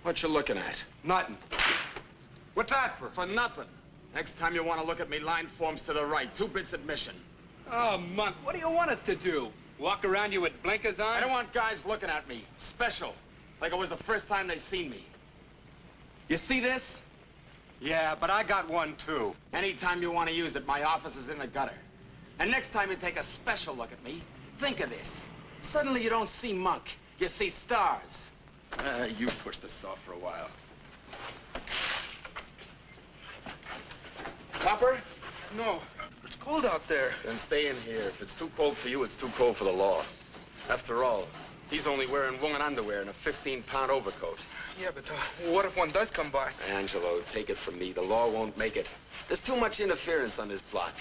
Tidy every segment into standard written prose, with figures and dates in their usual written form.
What you looking at? Nothing. What's that for? For nothing. Next time you want to look at me, line forms to the right. 2 bits admission. Oh, Monk, what do you want us to do? Walk around you with blinkers on? I don't want guys looking at me. Special. Like it was the first time they seen me. You see this? Yeah, but I got one, too. Anytime you want to use it, my office is in the gutter. And next time you take a special look at me, think of this. Suddenly you don't see Monk. You see stars. You push this off for a while. Copper? No. It's cold out there. Then stay in here. If it's too cold for you, it's too cold for the law. After all, he's only wearing woman underwear and a 15-pound overcoat. Yeah, but what if one does come by? Angelo, take it from me. The law won't make it. There's too much interference on this block.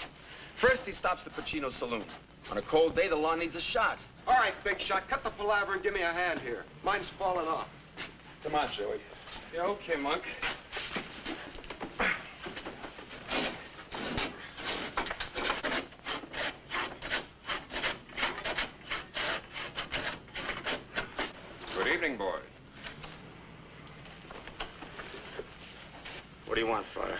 First, he stops the Pacino saloon. On a cold day, the law needs a shot. All right, big shot. Cut the palaver and give me a hand here. Mine's falling off. Come on, Joey. Yeah, okay, Monk. Good evening, boys. What do you want, Broder?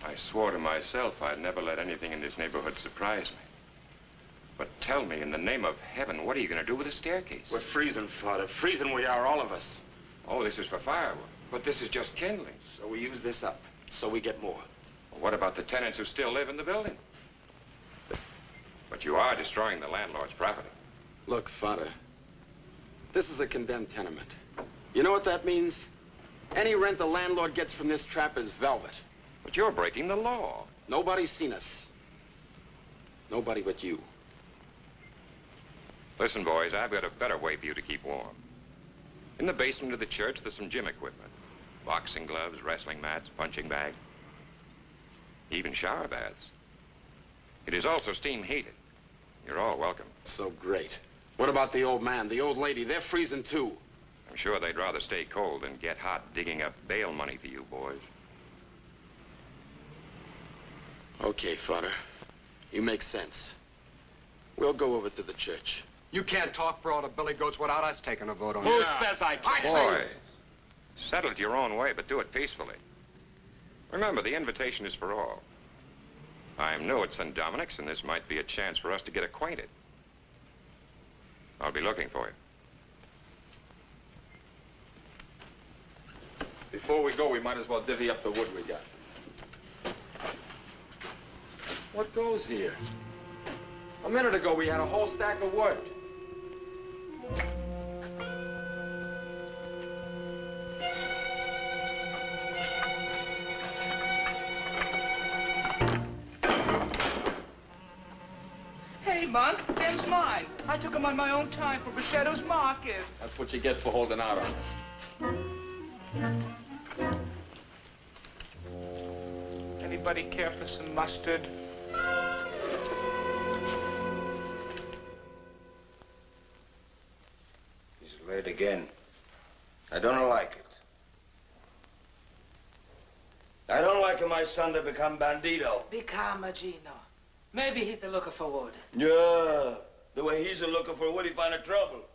I swore to myself I'd never let anything in this neighborhood surprise me. But tell me, in the name of heaven, what are you going to do with the staircase? We're freezing, Father. Freezing we are, all of us. Oh, this is for firewood. But this is just kindling. So we use this up, so we get more. Well, what about the tenants who still live in the building? But you are destroying the landlord's property. Look, Father, this is a condemned tenement. You know what that means? Any rent the landlord gets from this trap is velvet. But you're breaking the law. Nobody's seen us. Nobody but you. Listen, boys, I've got a better way for you to keep warm. In the basement of the church, there's some gym equipment. Boxing gloves, wrestling mats, punching bag. Even shower baths. It is also steam heated. You're all welcome. So great. What about the old man, the old lady? They're freezing too. I'm sure they'd rather stay cold than get hot digging up bail money for you boys. Okay, Father. You make sense. We'll go over to the church. You can't talk for all the billy goats without us taking a vote on Who it. says I can't? Boy, settle it your own way, but do it peacefully. Remember, the invitation is for all. I'm new at St. Dominic's, and this might be a chance for us to get acquainted. I'll be looking for you. Before we go, we might as well divvy up the wood we got. What goes here? A minute ago, we had a whole stack of wood. Hey, Monk, them's mine. I took them on my own time for Bichetto's market. That's what you get for holding out on us. Anybody care for some mustard? He's late again. I don't like it. I don't like my son to become bandito. Be calm, Gino. Maybe he's a looking for wood. Yeah, the way he's a looking for wood, he find a trouble.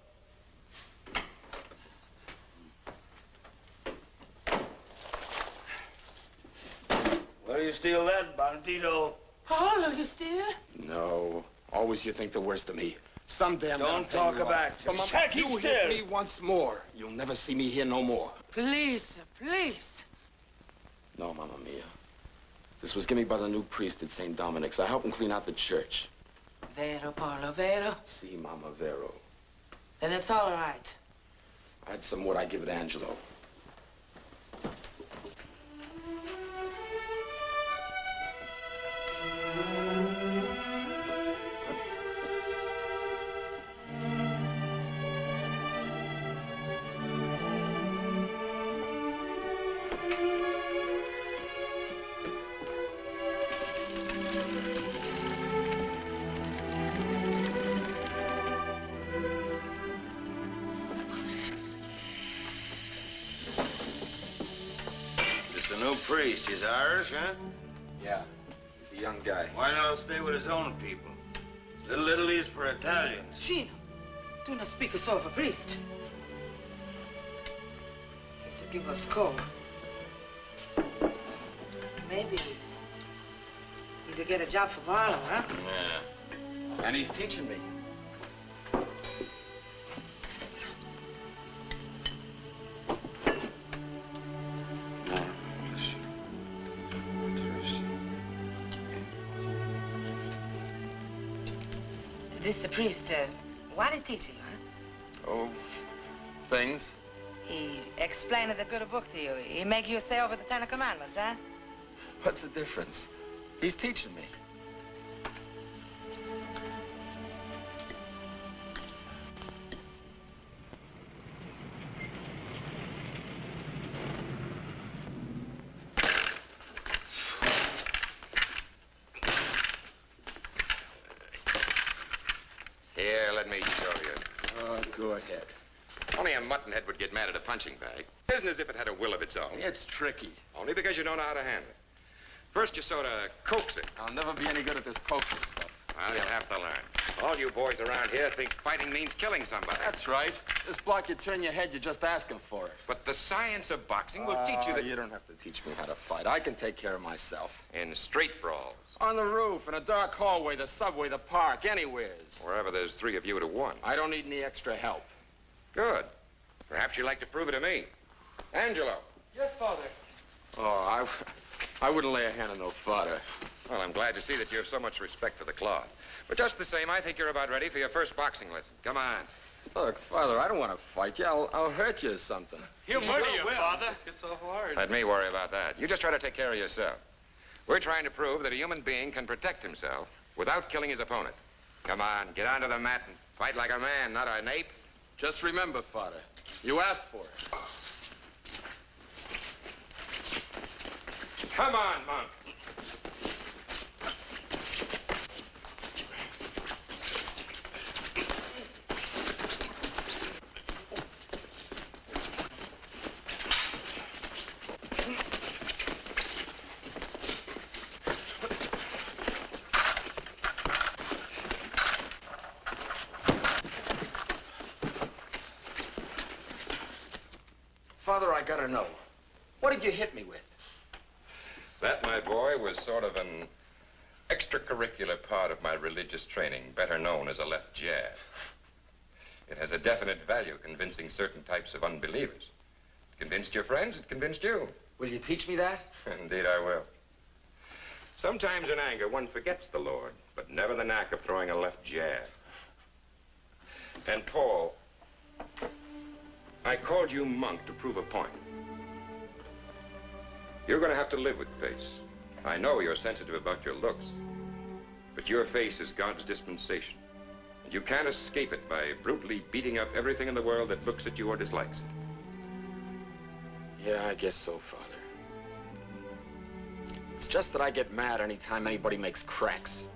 Where you steal that, bandito? Paul, are you still? No. Always you think the worst of me. Some damn Don't talk about it. But Mama, you hit me once more. You'll never see me here no more. Please, sir, please. No, Mamma Mia. This was given me by the new priest at St. Dominic's. I helped him clean out the church. Vero, Paolo, vero? Si, Mama, vero. Then it's all right. I had some wood. I give it to Angelo. Priest, he's Irish, huh? Yeah, he's a young guy. Why not stay with his own people? Little Italy's for Italians. Gino, do not speak so of a priest. to give us a call. Maybe he's to get a job for Barlow, huh? Yeah. And he's teaching me. This the priest, what did he teach you, huh? Oh, things. He explained the good book to you. He make you say over the 10 Commandments, huh? What's the difference? He's teaching me. Here, let me show you. Oh, go ahead. Only a muttonhead would get mad at a punching bag. It isn't as if it had a will of its own. It's tricky. Only because you don't know how to handle it. First, you sort of coax it. I'll never be any good at this coaxing stuff. Well, you'll have to learn. All you boys around here think fighting means killing somebody. That's right. This block, you turn your head, you're just asking for it. But the science of boxing will teach you that... You don't have to teach me how to fight. I can take care of myself. In street brawls, On the roof, in a dark hallway, the subway, the park, anywheres. wherever there's 3 of you to 1. I don't need any extra help. Good. Perhaps you'd like to prove it to me. Angelo. Yes, Father. Oh, I wouldn't lay a hand on no fodder. Well, I'm glad to see that you have so much respect for the cloth. But just the same, I think you're about ready for your first boxing lesson. Come on. Look, Father, I don't want to fight you. I'll hurt you or something. He'll murder you, Father. It's so hard. Let me worry about that. You just try to take care of yourself. We're trying to prove that a human being can protect himself without killing his opponent. Come on, get onto the mat and fight like a man, not an ape. Just remember, Father, you asked for it. Come on, Monk. Father, I gotta know. What did you hit me with? That, my boy, was sort of an extracurricular part of my religious training, better known as a left jab. It has a definite value convincing certain types of unbelievers. It convinced your friends, it convinced you. Will you teach me that? Indeed, I will. Sometimes in anger, one forgets the Lord, but never the knack of throwing a left jab. And Paul, I called you Monk to prove a point. You're going to have to live with face. I know you're sensitive about your looks, but your face is God's dispensation, and you can't escape it by brutally beating up everything in the world that looks at you or dislikes it. Yeah, I guess so, Father. It's just that I get mad anytime anybody makes cracks.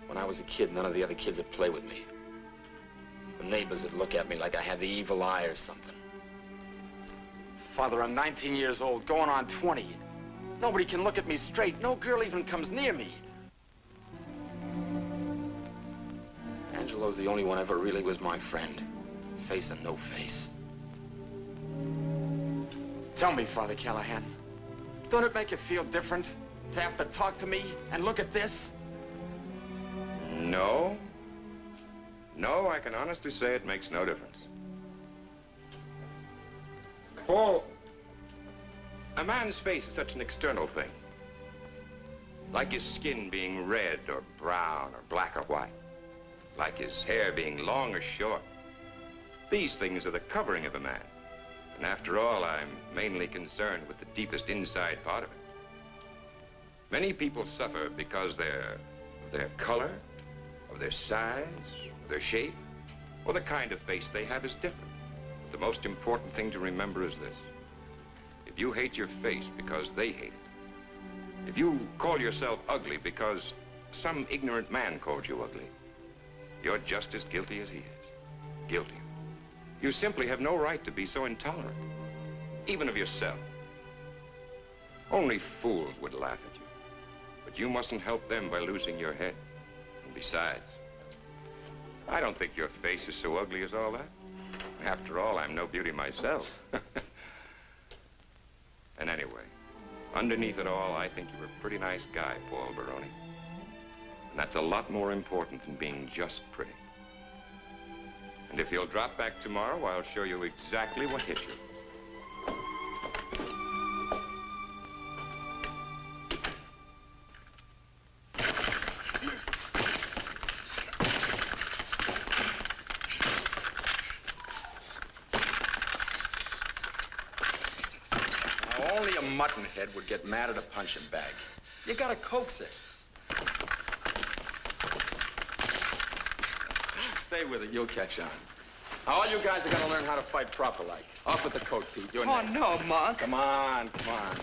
When I was a kid, none of the other kids would play with me. The neighbors would look at me like I had the evil eye or something. Father, I'm 19 years old, going on 20. Nobody can look at me straight. No girl even comes near me. Angelo's the only one ever really was my friend. Face and no face. Tell me, Father Callahan, don't it make you feel different to have to talk to me and look at this? No. No, I can honestly say it makes no difference. Paul, a man's face is such an external thing. Like his skin being red or brown or black or white. Like his hair being long or short. These things are the covering of a man. And after all, I'm mainly concerned with the deepest inside part of it. Many people suffer because of their color, of their size, of their shape, or the kind of face they have is different. But the most important thing to remember is this. If you hate your face because they hate it, if you call yourself ugly because some ignorant man called you ugly, you're just as guilty as he is. Guilty. You simply have no right to be so intolerant, even of yourself. Only fools would laugh at you, but you mustn't help them by losing your head. And besides, I don't think your face is so ugly as all that. After all, I'm no beauty myself. And anyway, underneath it all, I think you're a pretty nice guy, Paul Baroni. And that's a lot more important than being just pretty. And if you'll drop back tomorrow, I'll show you exactly what hit you. Only a muttonhead would get mad at a punching bag. You gotta coax it. Stay with it, you'll catch on. Now, all you guys are gonna learn how to fight proper like. Off with the coat, Pete. You're Oh, next. no, Monk. Come on, come on.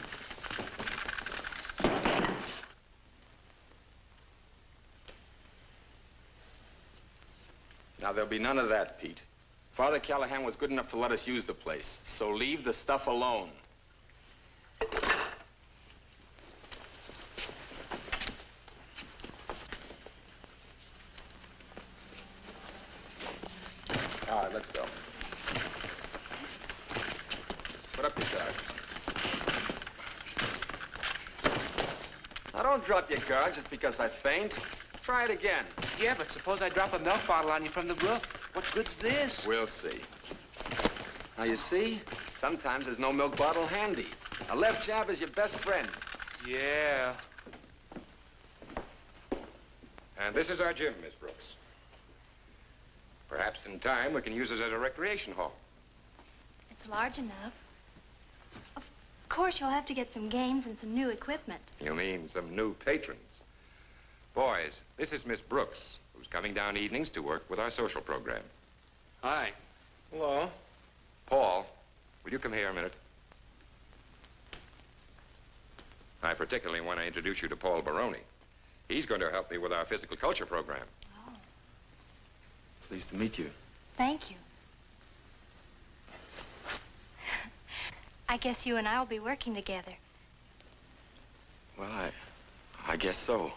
Now, there'll be none of that, Pete. Father Callahan was good enough to let us use the place, so leave the stuff alone. All right, let's go. Put up your guard. Now, don't drop your guard just because I faint. Try it again. Yeah, but suppose I drop a milk bottle on you from the roof. What good's this? We'll see. Now, you see? Sometimes there's no milk bottle handy. A left jab is your best friend. Yeah. And this is our gym, Miss Brooks. Perhaps in time we can use it as a recreation hall. It's large enough. Of course, you'll have to get some games and some new equipment. You mean some new patrons? Boys, this is Miss Brooks, who's coming down evenings to work with our social program. Hi. Hello. Paul, will you come here a minute? I particularly want to introduce you to Paul Baroni. He's going to help me with our physical culture program. Oh, Pleased to meet you. thank you. I guess you and I will be working together. Well, I guess so.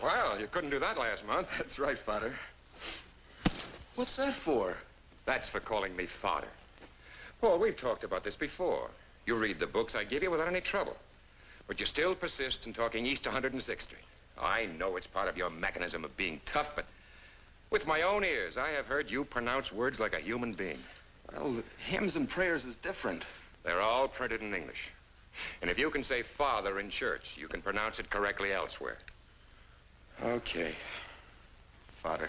Well, you couldn't do that last month. That's right, Father. What's that for? That's for calling me father. Paul, we've talked about this before. You read the books I give you without any trouble. But you still persist in talking East 106th Street. I know it's part of your mechanism of being tough, but with my own ears, I have heard you pronounce words like a human being. Well, hymns and prayers is different. They're all printed in English. And if you can say father in church, you can pronounce it correctly elsewhere. Okay. Father.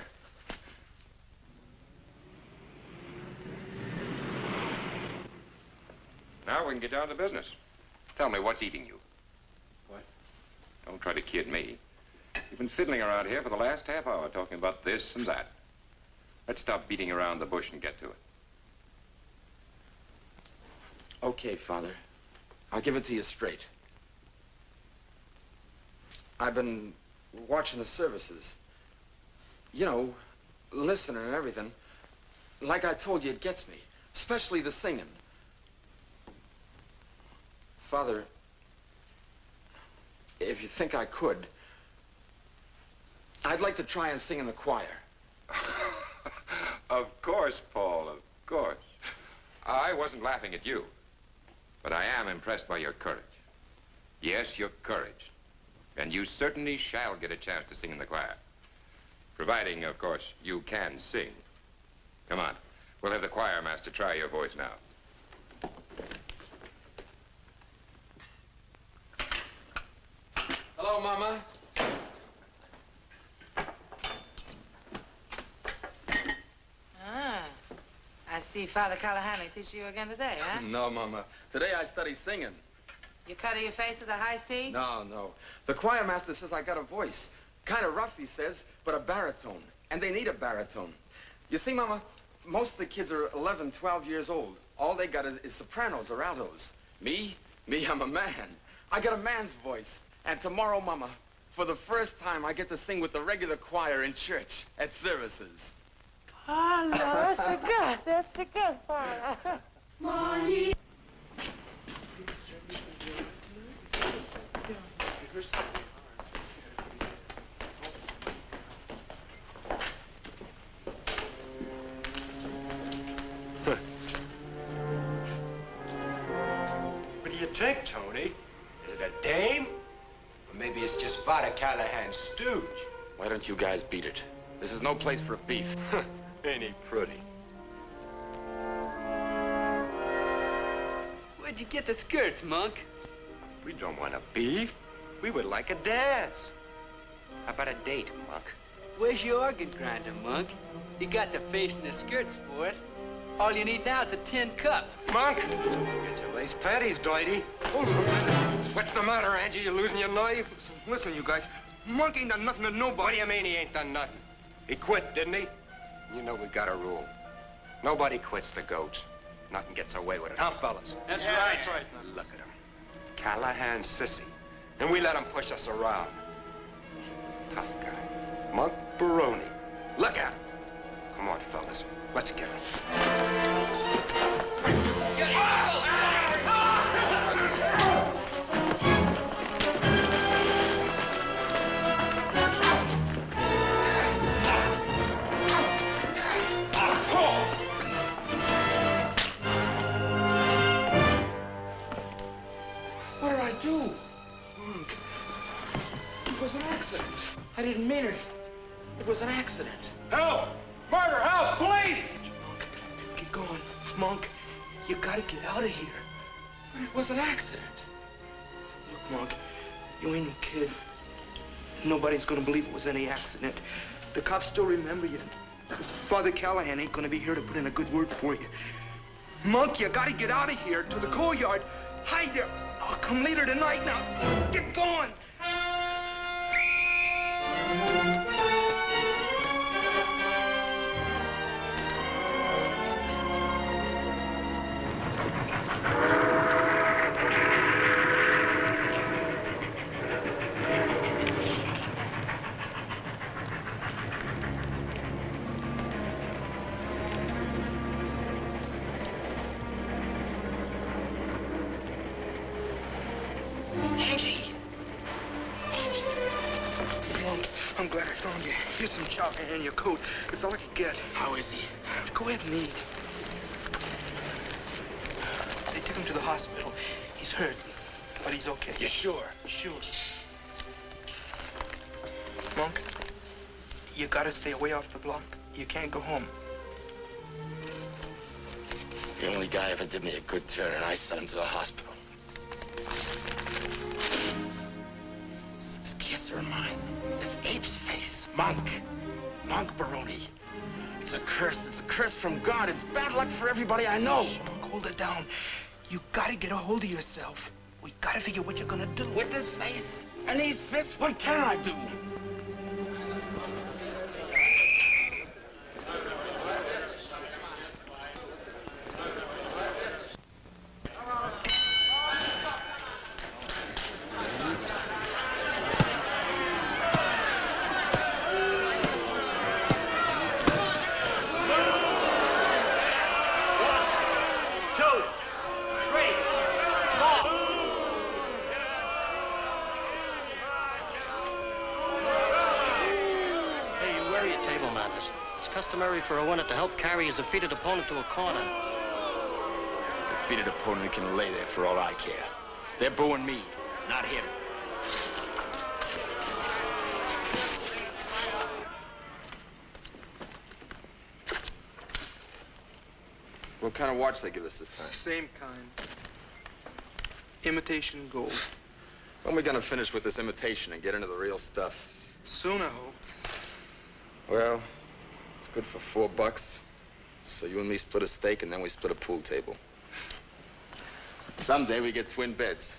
Now we can get down to business. Tell me, what's eating you? What? Don't try to kid me. You've been fiddling around here for the last half hour talking about this and that. Let's stop beating around the bush and get to it. Okay, Father. I'll give it to you straight. I've been watching the services. You know, listening and everything. Like I told you, it gets me. Especially the singing. Father, if you think I could, I'd like to try and sing in the choir. Of course, Paul, of course. I wasn't laughing at you, but I am impressed by your courage. Yes, your courage. And you certainly shall get a chance to sing in the choir. Providing, of course, you can sing. Come on. We'll have the choir master try your voice now. Hello, Mama. Ah, I see Father Callahan teaching you again today, huh? No, Mama. Today I study singing. You cut your face with a high C? No. The choir master says I got a voice. Kind of rough, he says, but a baritone. And they need a baritone. You see, Mama, most of the kids are 11, 12 years old. All they got is sopranos or altos. Me, I'm a man. I got a man's voice. And tomorrow, Mama, for the first time, I get to sing with the regular choir in church at services. Oh, no, that's the good. That's the good, Father. Mommy. What do you think, Tony? Is it a dame? Or maybe it's just Father Callahan's stooge? Why don't you guys beat it? This is no place for beef. Ain't he pretty? Where'd you get the skirts, Monk? We don't want a beef. We would like a dance. How about a date, Monk? Where's your organ grinder, Monk? You got the face and the skirts for it. All you need now is a tin cup. Monk! Get your lace panties, Doity. Hold on a minute. What's the matter, Angie? You losing your knife? Listen, you guys. Monk ain't done nothing to nobody. What do you mean he ain't done nothing? He quit, didn't he? You know we got a rule. Nobody quits the goats. Nothing gets away with it, huh, fellas? That's right. That's right. Now look at him. Callahan's sissy. And we let him push us around. Tough guy. Monk Baroni. Look at him. Come on, fellas. Let's get him. What did I do? Monk. It was an accident. I didn't mean it. It was an accident. Help! Murder! Help! Police! Get going. Monk, you gotta get out of here. But it was an accident. Look, Monk, you ain't no kid. Nobody's gonna believe it was any accident. The cops still remember you. Father Callahan ain't gonna be here to put in a good word for you. Monk, you gotta get out of here to the coal yard. Hide there. I'll come later tonight now. Get going. I'm glad I found you. Here's some chocolate and your coat. It's all I could get. How is he? Go ahead and eat. They took him to the hospital. He's hurt, but he's okay. You sure? Sure. Monk, you gotta stay away off the block. You can't go home. The only guy ever did me a good turn, and I sent him to the hospital. This kisser of mine, this ape's face, Monk Baroni. It's a curse from God. It's bad luck for everybody I know. Shh, Monk, hold it down. You gotta get a hold of yourself. We gotta figure what you're gonna do. With this face and these fists, what can I do? For a winner to help carry his defeated opponent to a corner. Defeated opponent can lay there for all I care. They're booing me, not him. What kind of watch they give us this time? Same kind. Imitation gold. When are we gonna finish with this imitation and get into the real stuff? Soon, I hope. Well, it's good for $4. So you and me split a steak, and then we split a pool table. Someday we get twin beds.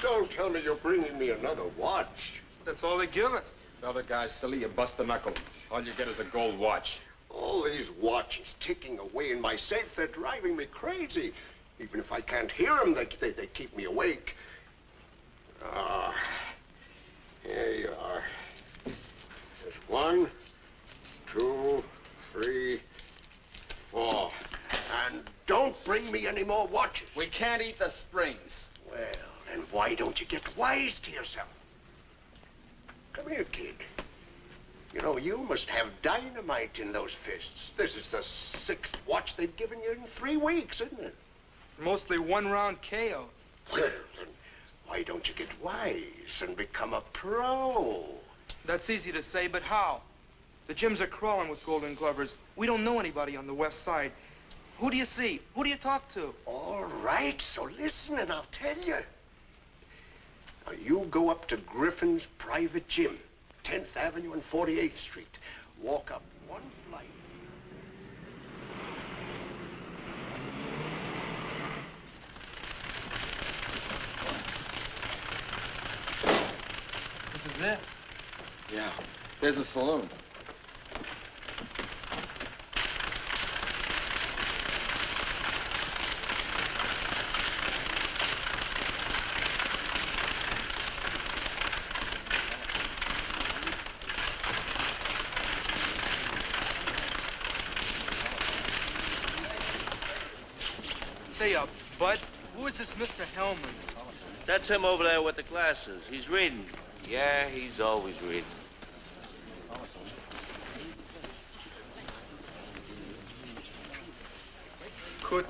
Don't tell me you're bringing me another watch. That's all they give us. The other guy's silly, you bust a knuckle. All you get is a gold watch. All these watches ticking away in my safe, they're driving me crazy. Even if I can't hear them, they keep me awake. Ah, here you are. There's 1, 2, 3, 4. bring me any more watches. We can't eat the springs. Well, then why don't you get wise to yourself? Come here, kid. You know, you must have dynamite in those fists. This is the 6th watch they've given you in 3 weeks, isn't it? Mostly one-round KOs. Well, then why don't you get wise and become a pro? That's easy to say, but how? The gyms are crawling with golden glovers. We don't know anybody on the west side. Who do you see? Who do you talk to? All right, so listen and I'll tell you. Now, you go up to Griffin's private gym, 10th Avenue and 48th Street. Walk up 1 flight. This is it? Yeah. There's the saloon. Say, Bud, who is this Mr. Hellman? That's him over there with the glasses. He's reading. Yeah, he's always reading. Could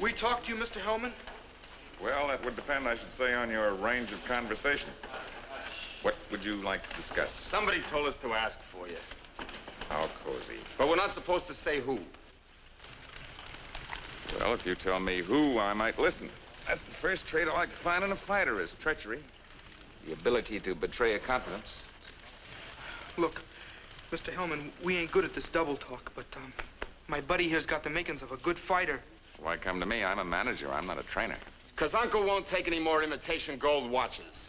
we talk to you, Mr. Hellman? Well, that would depend, I should say, on your range of conversation. What would you like to discuss? Somebody told us to ask for you. How cozy. But we're not supposed to say who. Well, if you tell me who, I might listen. That's the first trait I like to find in a fighter is treachery. The ability to betray a confidence. Look, Mr. Hellman, we ain't good at this double talk, but my buddy here's got the makings of a good fighter. Why come to me? I'm a manager. I'm not a trainer. Because Uncle won't take any more imitation gold watches.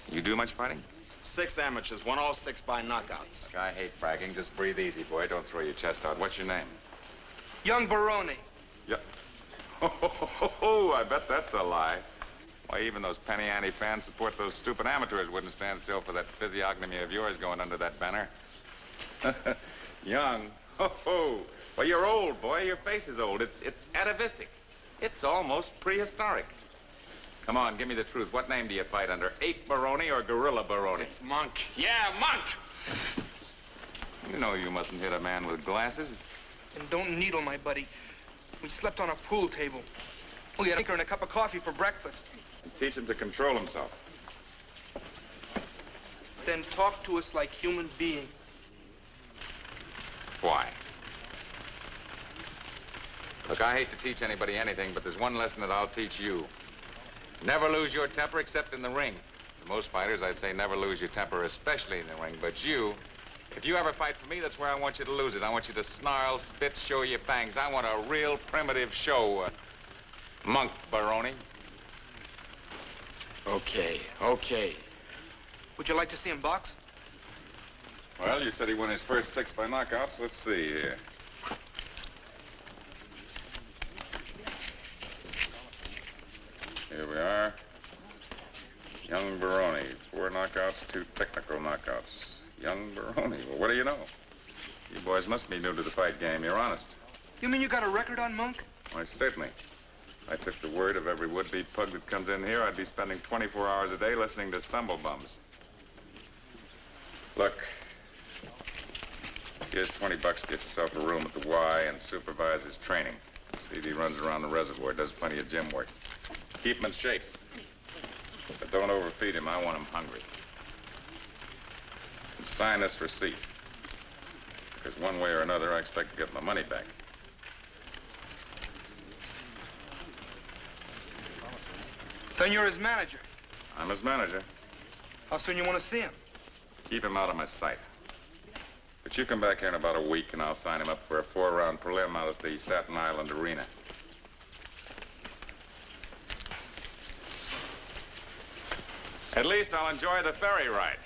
You do much fighting? 6 amateurs, won all 6 by knockouts. Look, I hate bragging. Just breathe easy, boy. Don't throw your chest out. What's your name? Young Baroni. Yeah. Oh, I bet that's a lie. Why, even those penny ante fans support those stupid amateurs wouldn't stand still for that physiognomy of yours going under that banner. Young. Well, you're old, boy. Your face is old. It's atavistic. It's almost prehistoric. Come on, give me the truth. What name do you fight under? Ape Baroni or Gorilla Baroni? It's Monk. Yeah, Monk! You know you mustn't hit a man with glasses. And don't needle my buddy. We slept on a pool table. We had a drink and a cup of coffee for breakfast. And teach him to control himself. Then talk to us like human beings. Why? Look, I hate to teach anybody anything, but there's one lesson that I'll teach you. Never lose your temper except in the ring. To most fighters, I say never lose your temper, especially in the ring. But you, if you ever fight for me, that's where I want you to lose it. I want you to snarl, spit, show your fangs. I want a real primitive show. Monk Baroni. Okay. Would you like to see him box? Well, you said he won his first 6 by knockouts. Let's see here. Here we are. Young Baroni, 4 knockouts, 2 technical knockouts. Young Baroni. Well, what do you know? You boys must be new to the fight game. You're honest. You mean you got a record on Monk? Why, certainly. I took the word of every would-be pug that comes in here. I'd be spending 24 hours a day listening to stumble-bums. Look, here's $20 to get yourself a room at the Y and supervise his training. See if he runs around the reservoir, does plenty of gym work. Keep him in shape. But don't overfeed him. I want him hungry. And sign this receipt. Because one way or another, I expect to get my money back. Then you're his manager. I'm his manager. How soon you want to see him? Keep him out of my sight. But you come back here in about a week, and I'll sign him up for a 4-round prelim out at the Staten Island Arena. At least I'll enjoy the ferry ride.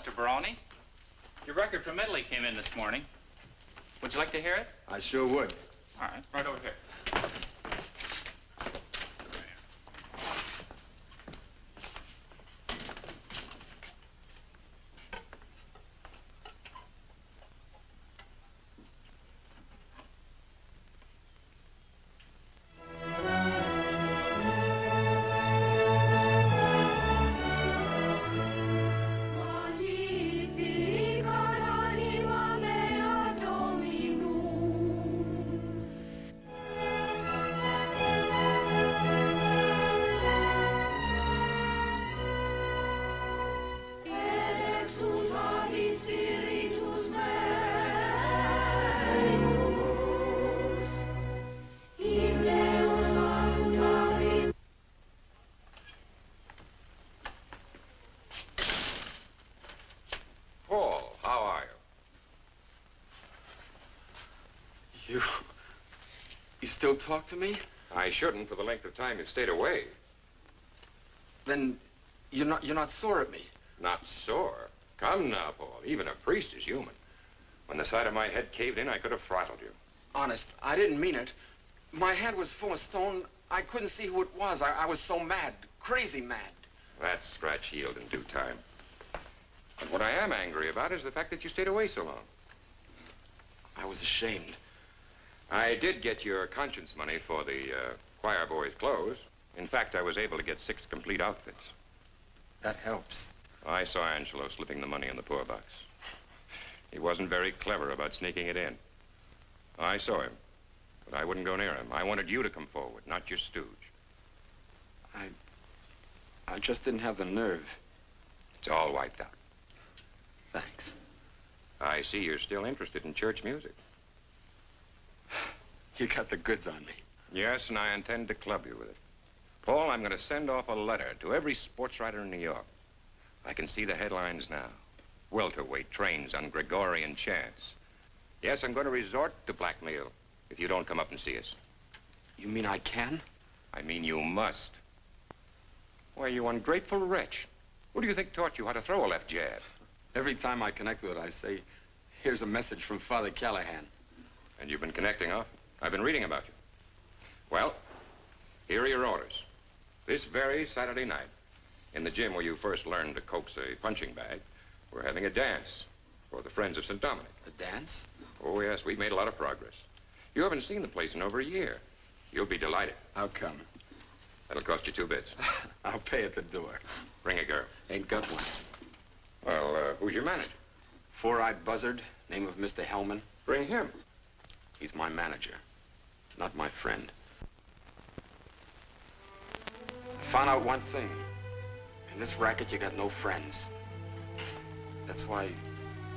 Mr. Baroni. Your record from Italy came in this morning. Would you like to hear it? I sure would. All right, right over here. You still talk to me? I shouldn't for the length of time you've stayed away. Then you're not sore at me? Not sore? Come now, Paul. Even a priest is human. When the side of my head caved in, I could have throttled you. Honest, I didn't mean it. My head was full of stone. I couldn't see who it was. I was so mad, crazy mad. That scratch healed in due time. But what I am angry about is the fact that you stayed away so long. I was ashamed. I did get your conscience money for the choir boys' clothes. In fact, I was able to get 6 complete outfits. That helps. I saw Angelo slipping the money in the poor box. He wasn't very clever about sneaking it in. I saw him, but I wouldn't go near him. I wanted you to come forward, not your stooge. I just didn't have the nerve. It's all wiped out. Thanks. I see you're still interested in church music. You got the goods on me. Yes, and I intend to club you with it. Paul, I'm going to send off a letter to every sports writer in New York. I can see the headlines now. Welterweight trains on Gregorian chance. Yes, I'm going to resort to blackmail if you don't come up and see us. You mean I can? I mean you must. Why, you ungrateful wretch. Who do you think taught you how to throw a left jab? Every time I connect with it, I say, here's a message from Father Callahan. And you've been connecting often. I've been reading about you. Well, here are your orders. This very Saturday night, in the gym where you first learned to coax a punching bag, we're having a dance for the Friends of St. Dominic. A dance? Oh, yes, we've made a lot of progress. You haven't seen the place in over a year. You'll be delighted. How come? That'll cost you 2 bits. I'll pay at the door. Bring a girl. Ain't got one. Well, who's your manager? 4-eyed buzzard, name of Mr. Hellman. Bring him. He's my manager, not my friend. I found out one thing. In this racket, you got no friends. That's why,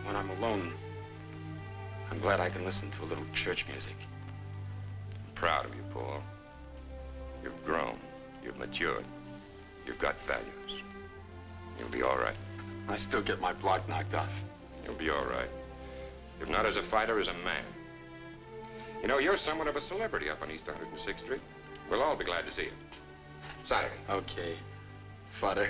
when I'm alone, I'm glad I can listen to a little church music. I'm proud of you, Paul. You've grown. You've matured. You've got values. You'll be all right. I still get my block knocked off. You'll be all right. If not as a fighter, as a man. You know, you're somewhat of a celebrity up on East 106th Street. We'll all be glad to see you. Saturday. Okay. Fodder.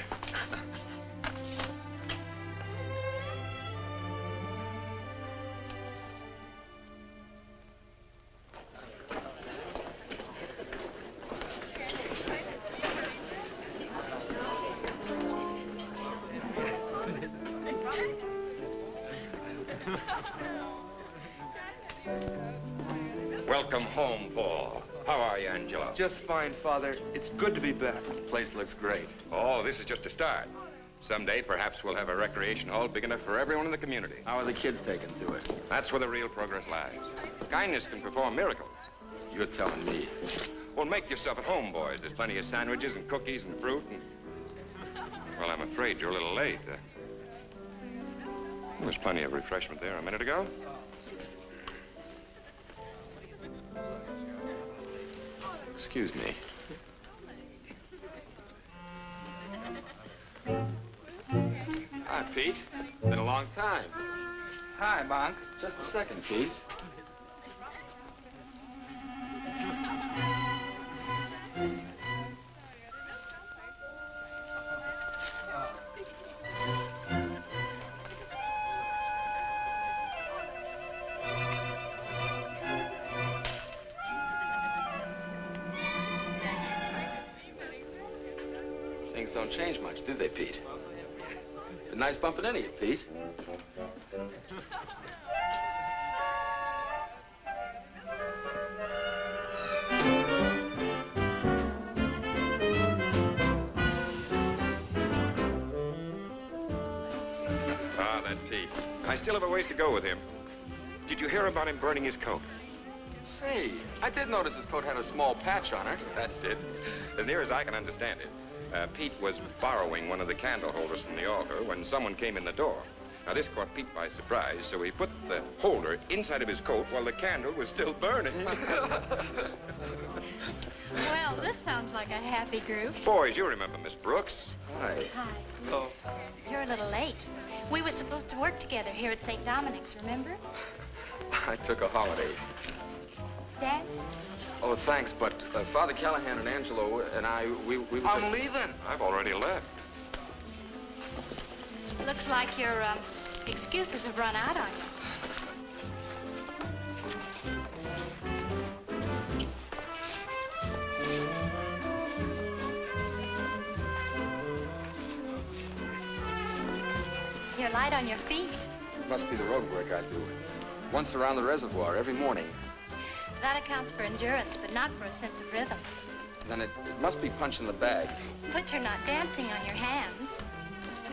Welcome home, Paul. How are you, Angelo? Just fine, Father. It's good to be back. The place looks great. Oh, this is just a start. Someday, perhaps we'll have a recreation hall big enough for everyone in the community. How are the kids taking to it? That's where the real progress lies. Kindness can perform miracles. You're telling me. Well, make yourself at home, boys. There's plenty of sandwiches and cookies and fruit and... Well, I'm afraid you're a little late. There was plenty of refreshment there a minute ago. Excuse me. Hi, Pete. Been a long time. Hi, Monk. Just a second, Pete. don't change much, do they, Pete? Nice bumping into you, Pete. Ah, that Pete. I still have a ways to go with him. Did you hear about him burning his coat? Say, I did notice his coat had a small patch on it. That's it. As near as I can understand it, Pete was borrowing one of the candle holders from the altar when someone came in the door. Now, this caught Pete by surprise, so he put the holder inside of his coat while the candle was still burning. Well, this sounds like a happy group. Boys, you remember Miss Brooks? Hi. Hi. Hello. You're a little late. We were supposed to work together here at St. Dominic's, remember? I took a holiday. Dance? Oh, thanks, but Father Callahan and Angelo and I, we were... I'm leaving. I've already left. Looks like your excuses have run out on you. You're light on your feet. Must be the road work I do. Once around the reservoir every morning. That accounts for endurance, but not for a sense of rhythm. Then it must be punching the bag. But you're not dancing on your hands.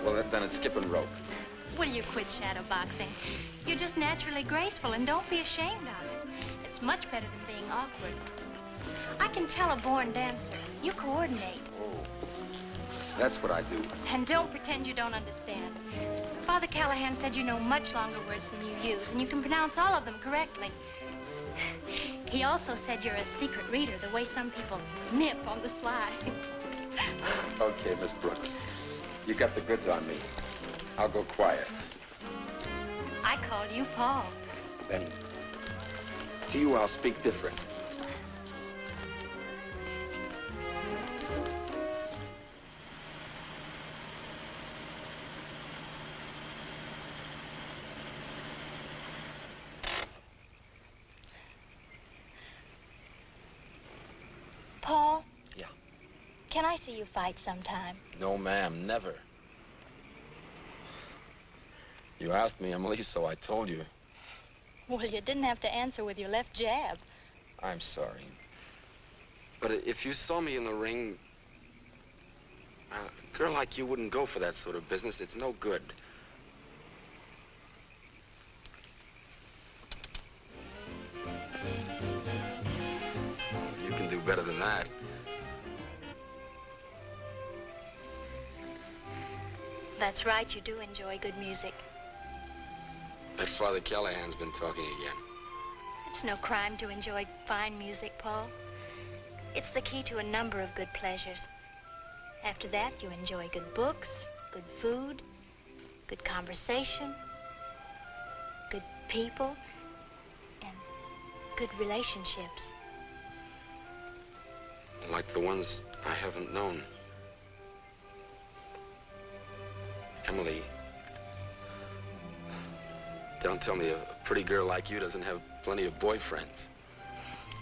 Well, then it's skipping rope. Will you quit shadow boxing? You're just naturally graceful, and don't be ashamed of it. It's much better than being awkward. I can tell a born dancer. You coordinate. Oh, that's what I do. And don't pretend you don't understand. Father Callahan said you know much longer words than you use, and you can pronounce all of them correctly. He also said you're a secret reader, the way some people nip on the sly. Okay, Miss Brooks. You got the goods on me. I'll go quiet. I called you Paul. Then, to you, I'll speak different. Paul? Yeah. Can I see you fight sometime? No, ma'am, never. You asked me, Emily, so I told you. Well, you didn't have to answer with your left jab. I'm sorry. But if you saw me in the ring, a girl like you wouldn't go for that sort of business. It's no good. You can do better than that. That's right, you do enjoy good music. That Father Callahan's been talking again. It's no crime to enjoy fine music, Paul. It's the key to a number of good pleasures. After that, you enjoy good books, good food, good conversation, good people, and good relationships. Like the ones I haven't known. Emily, don't tell me a pretty girl like you doesn't have plenty of boyfriends.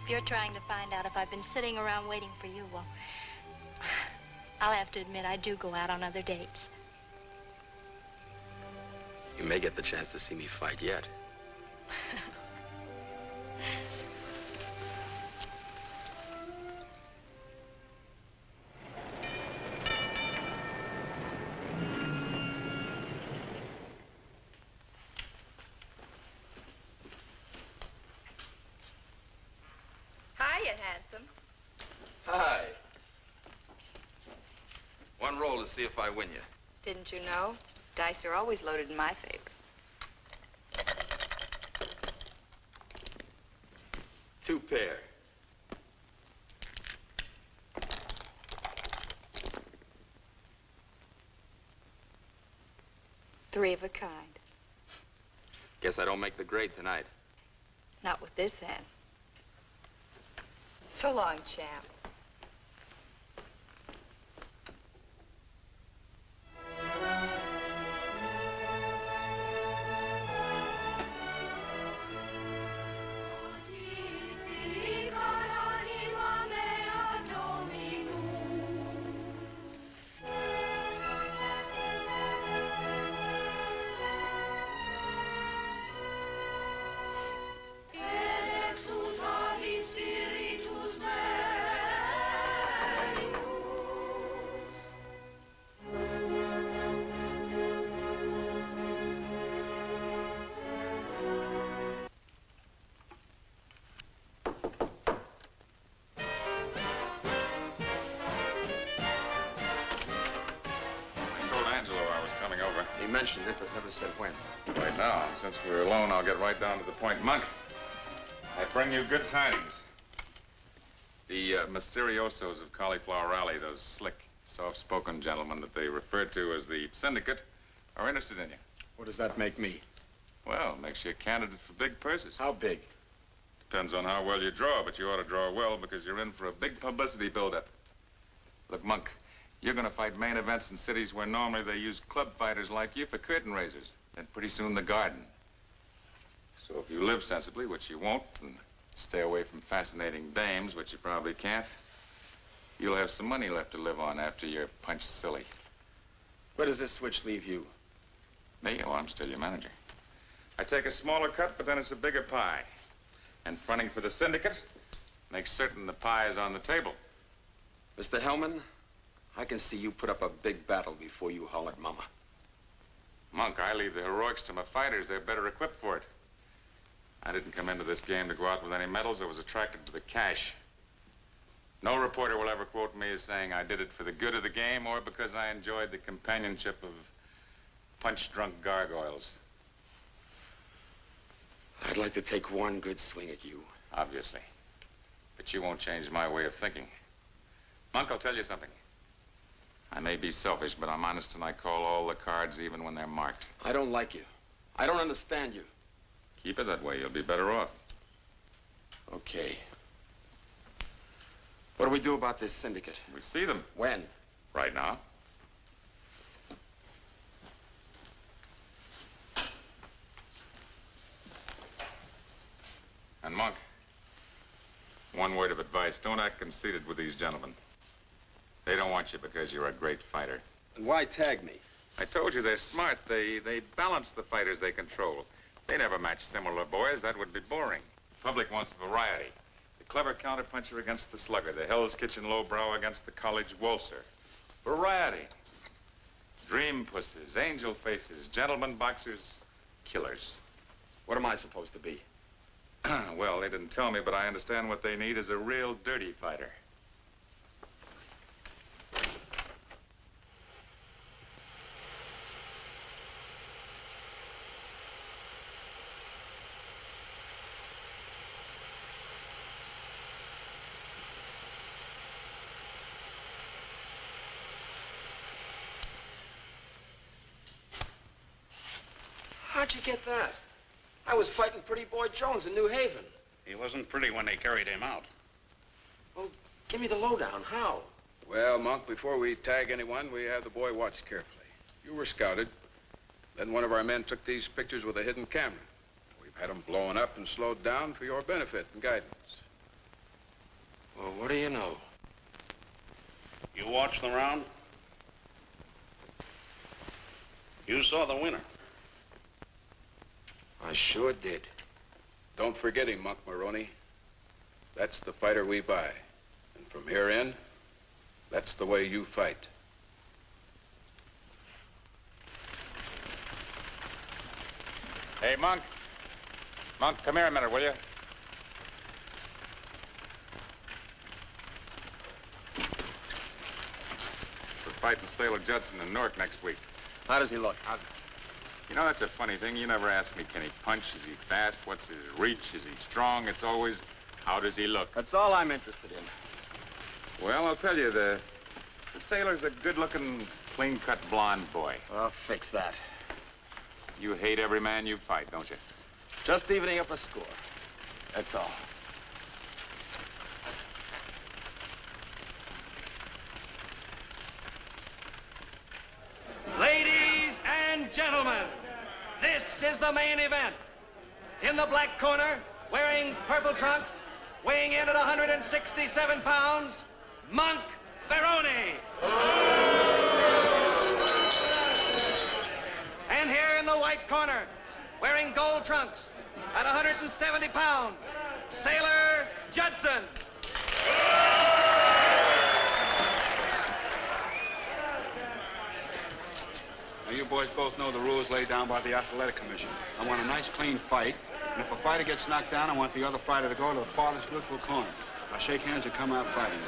If you're trying to find out if I've been sitting around waiting for you, well, I'll have to admit I do go out on other dates. You may get the chance to see me fight yet. Hiya, handsome. Hi. One roll to see if I win you. Didn't you know? Dice are always loaded in my favor. 2 pair. Three of a kind. Guess I don't make the grade tonight. Not with this hand. So long, champ. mentioned it, but never said when. Right now, since we're alone, I'll get right down to the point. Monk, I bring you good tidings. The Mysteriosos of Cauliflower Alley, those slick, soft-spoken gentlemen that they refer to as the syndicate, are interested in you. What does that make me? Well, it makes you a candidate for big purses. How big? Depends on how well you draw, but you ought to draw well because you're in for a big publicity buildup. Look, Monk, you're going to fight main events in cities where normally they use club fighters like you for curtain raisers. Then pretty soon the Garden. So if you live sensibly, which you won't, and stay away from fascinating dames, which you probably can't, you'll have some money left to live on after you're punched silly. Where does this switch leave you? Me? Oh, I'm still your manager. I take a smaller cut, but then it's a bigger pie. And fronting for the syndicate makes certain the pie is on the table. Mr. Hellman, I can see you put up a big battle before you holler at Mama. Monk, I leave the heroics to my fighters. They're better equipped for it. I didn't come into this game to go out with any medals. I was attracted to the cash. No reporter will ever quote me as saying I did it for the good of the game or because I enjoyed the companionship of punch-drunk gargoyles. I'd like to take one good swing at you. Obviously. But you won't change my way of thinking. Monk, I'll tell you something. I may be selfish, but I'm honest and I call all the cards even when they're marked. I don't like you. I don't understand you. Keep it that way. You'll be better off. Okay. What do we do about this syndicate? We see them. When? Right now. And Monk, one word of advice. Don't act conceited with these gentlemen. They don't want you because you're a great fighter. And why tag me? I told you they're smart. They balance the fighters they control. They never match similar boys. That would be boring. The public wants variety. The clever counterpuncher against the slugger. The Hell's Kitchen lowbrow against the college waltzer. Variety. Dream pussies, angel faces, gentlemen boxers, killers. What am I supposed to be? Well, they didn't tell me, but I understand what they need is a real dirty fighter. How'd you get that? I was fighting Pretty Boy Jones in New Haven. He wasn't pretty when they carried him out. Well, give me the lowdown. How? Well, Monk, before we tag anyone, we have the boy watched carefully. You were scouted. Then one of our men took these pictures with a hidden camera. We've had them blown up and slowed down for your benefit and guidance. Well, what do you know? You watched the round? You saw the winner. I sure did. Don't forget him, Monk Baroni. That's the fighter we buy. And from here in, that's the way you fight. Hey, Monk. Monk, come here a minute, will you? We're fighting Sailor Judson in Newark next week. How does he look? You know, that's a funny thing. You never ask me, can he punch? Is he fast? What's his reach? Is he strong? It's always, how does he look? That's all I'm interested in. Well, I'll tell you, the Sailor's a good-looking, clean-cut blonde boy. I'll fix that. You hate every man you fight, don't you? Just evening up a score. That's all. Ladies and gentlemen, this is the main event. In the black corner, wearing purple trunks, weighing in at 167 pounds, Monk Baroni. And here in the white corner, wearing gold trunks, at 170 pounds, Sailor Judson. Now, you boys both know the rules laid down by the Athletic Commission. I want a nice, clean fight, and if a fighter gets knocked down, I want the other fighter to go to the farthest neutral corner. I'll shake hands and come out fighting.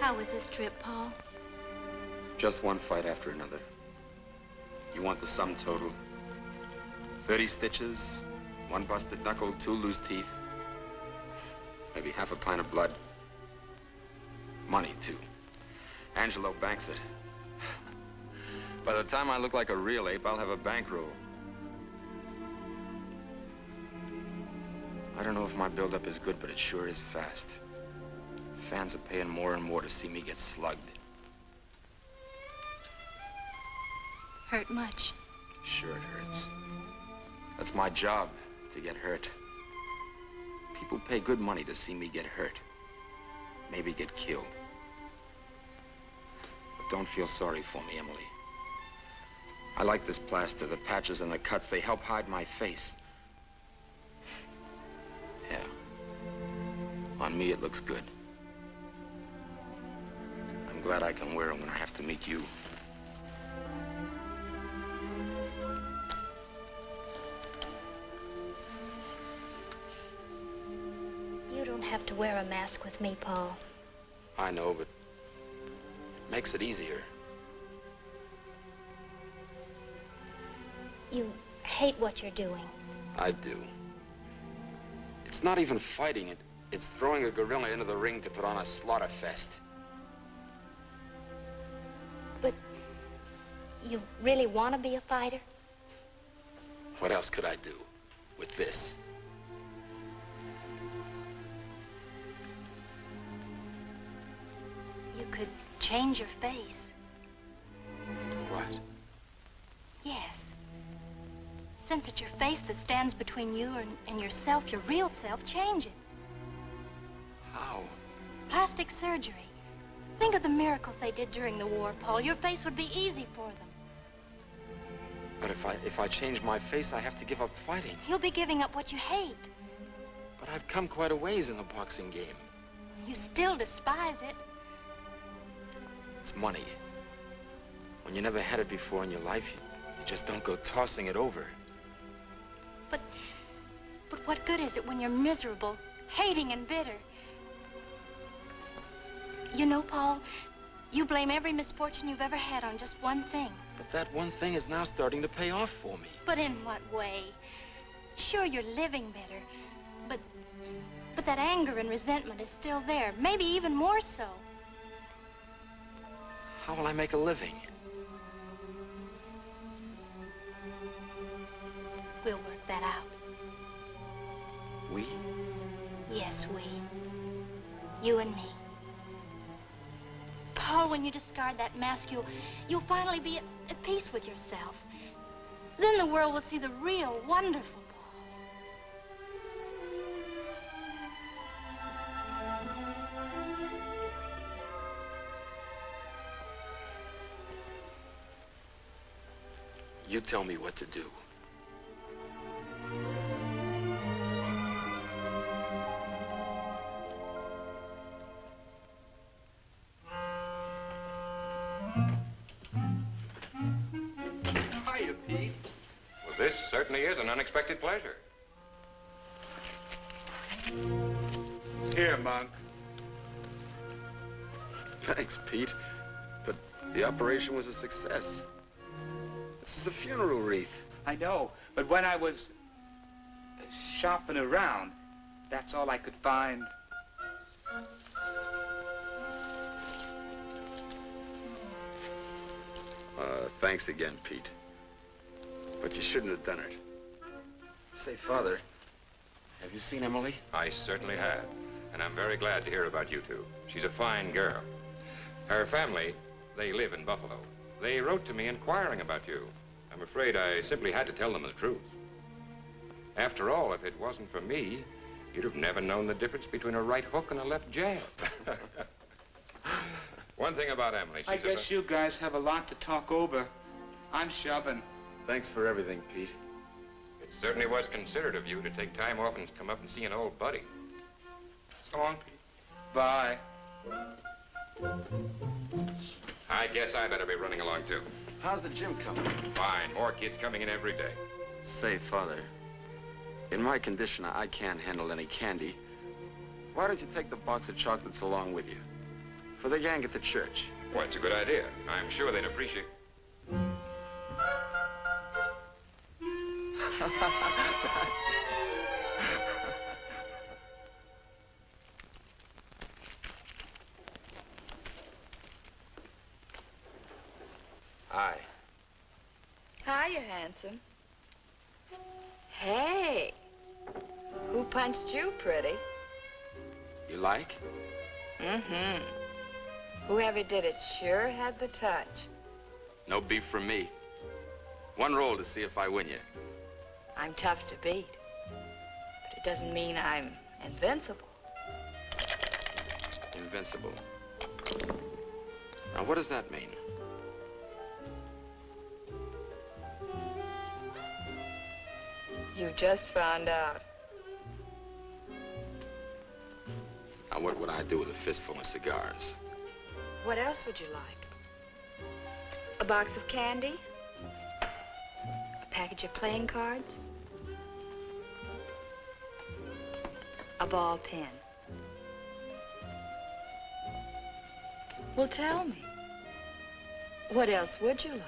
How was this trip, Paul? Just one fight after another. You want the sum total? 30 stitches, 1 busted knuckle, 2 loose teeth, maybe half a pint of blood. Money, too. Angelo banks it. By the time I look like a real ape, I'll have a bankroll. I don't know if my build-up is good, but it sure is fast. Fans are paying more and more to see me get slugged. Hurt much? Sure it hurts. That's my job, to get hurt. People pay good money to see me get hurt. Maybe get killed. But don't feel sorry for me, Emily. I like this plaster, the patches and the cuts. They help hide my face. Yeah. On me, it looks good. I'm glad I can wear them when I have to meet you. You don't have to wear a mask with me, Paul. I know, but it makes it easier. You hate what you're doing. I do. It's not even fighting it. It's throwing a gorilla into the ring to put on a slaughter fest. But you really want to be a fighter? What else could I do with this? You could change your face. What? Yes. Since it's your face that stands between you and yourself, your real self, change it. How? Plastic surgery. Think of the miracles they did during the war, Paul. Your face would be easy for them. But if I change my face, I have to give up fighting. You'll be giving up what you hate. But I've come quite a ways in the boxing game. You still despise it. It's money. When you never had it before in your life, you just don't go tossing it over. But what good is it when you're miserable, hating and bitter? You know, Paul, you blame every misfortune you've ever had on just one thing. But that one thing is now starting to pay off for me. But in what way? Sure, you're living better, but that anger and resentment is still there, maybe even more so. How will I make a living? We'll work that out. We? Yes, we. You and me. Paul, when you discard that mask, you'll finally be at peace with yourself. Then the world will see the real, wonderful Paul. You tell me what to do. This certainly is an unexpected pleasure. Here, Monk. Thanks, Pete. But the operation was a success. This is a funeral wreath. I know, but when I was shopping around, that's all I could find. Thanks again, Pete. But you shouldn't have done it. Say, Father, have you seen Emily? I certainly have. And I'm very glad to hear about you two. She's a fine girl. Her family, they live in Buffalo. They wrote to me inquiring about you. I'm afraid I simply had to tell them the truth. After all, if it wasn't for me, you'd have never known the difference between a right hook and a left jab. One thing about Emily, she's I guess you guys have a lot to talk over. I'm shoving. Thanks for everything, Pete. It certainly was considerate of you to take time off and come up and see an old buddy. So long, Pete. Bye. I guess I better be running along, too. How's the gym coming? Fine. More kids coming in every day. Say, Father, in my condition, I can't handle any candy. Why don't you take the box of chocolates along with you? For the gang at the church. Well, it's a good idea. I'm sure they'd appreciate. Hi. Hiya, handsome. Hey. Who punched you, pretty? You like? Mm-hmm. Whoever did it sure had the touch. No beef from me. One roll to see if I win you. I'm tough to beat. But it doesn't mean I'm invincible. Invincible. Now, what does that mean? You just found out. Now, what would I do with a fistful of cigars? What else would you like? A box of candy? A package of playing cards? A ball pen? Well, tell me. What else would you like?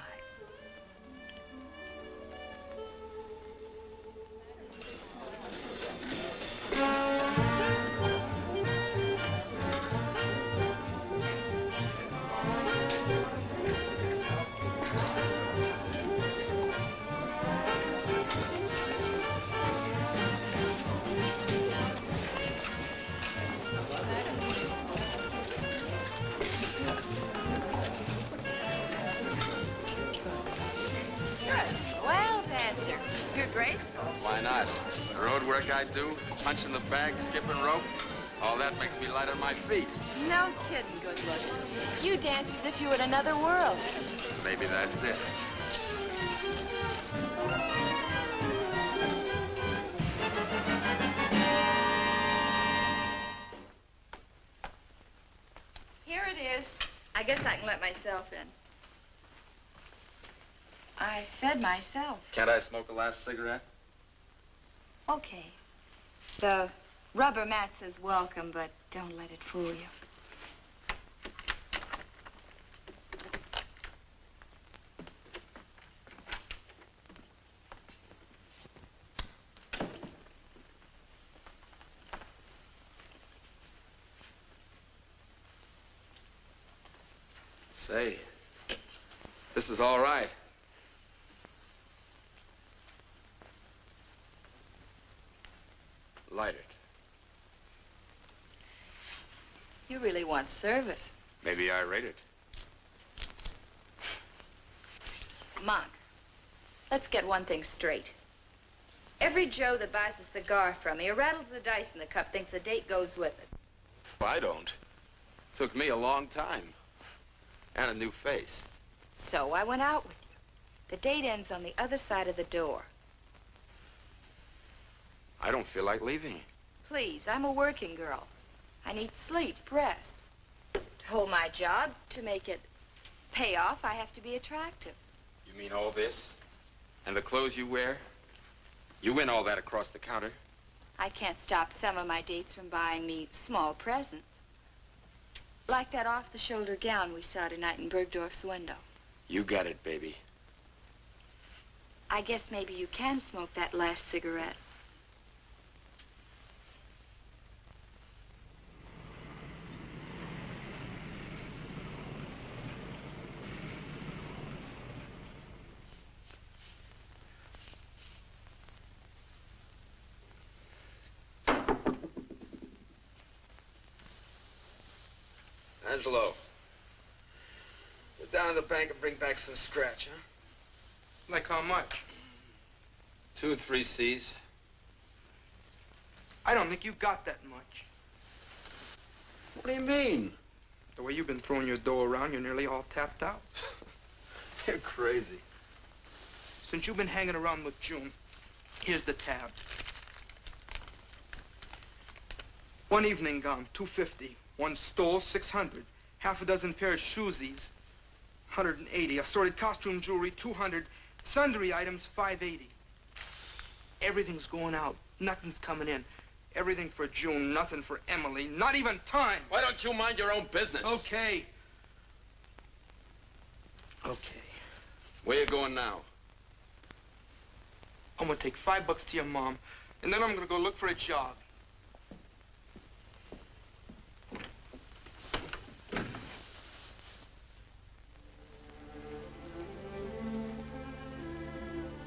I do, punching the bag, skipping rope, all that makes me light on my feet. No kidding, good looking. You dance as if you were in another world. Maybe that's it. Here it is. I guess I can let myself in. I said myself. Can't I smoke a last cigarette? Okay. The rubber mat says welcome, but don't let it fool you. Say, this is all right. Light it. You really want service. Maybe I rate it. Monk, let's get one thing straight. Every Joe that buys a cigar from me or rattles the dice in the cup thinks a date goes with it. I don't. Took me a long time. And a new face. So I went out with you. The date ends on the other side of the door. I don't feel like leaving. Please, I'm a working girl. I need sleep, rest. To hold my job, to make it pay off, I have to be attractive. You mean all this? And the clothes you wear? You win all that across the counter? I can't stop some of my dates from buying me small presents. Like that off-the-shoulder gown we saw tonight in Bergdorf's window. You got it, baby. I guess maybe you can smoke that last cigarette. Angelo, go down to the bank and bring back some scratch, huh? Like how much? 2 or 3 C's. I don't think you got that much. What do you mean? The way you've been throwing your dough around, you're nearly all tapped out. You're crazy. Since you've been hanging around with June, here's the tab. One evening gown, $250. One stole, $600. Half a dozen pair of shoesies, $180. Assorted costume jewelry, $200. Sundry items, $580. Everything's going out. Nothing's coming in. Everything for June, nothing for Emily, not even time. Why don't you mind your own business? Okay. Okay. Where you going now? I'm gonna take $5 to your mom, and then I'm gonna go look for a job.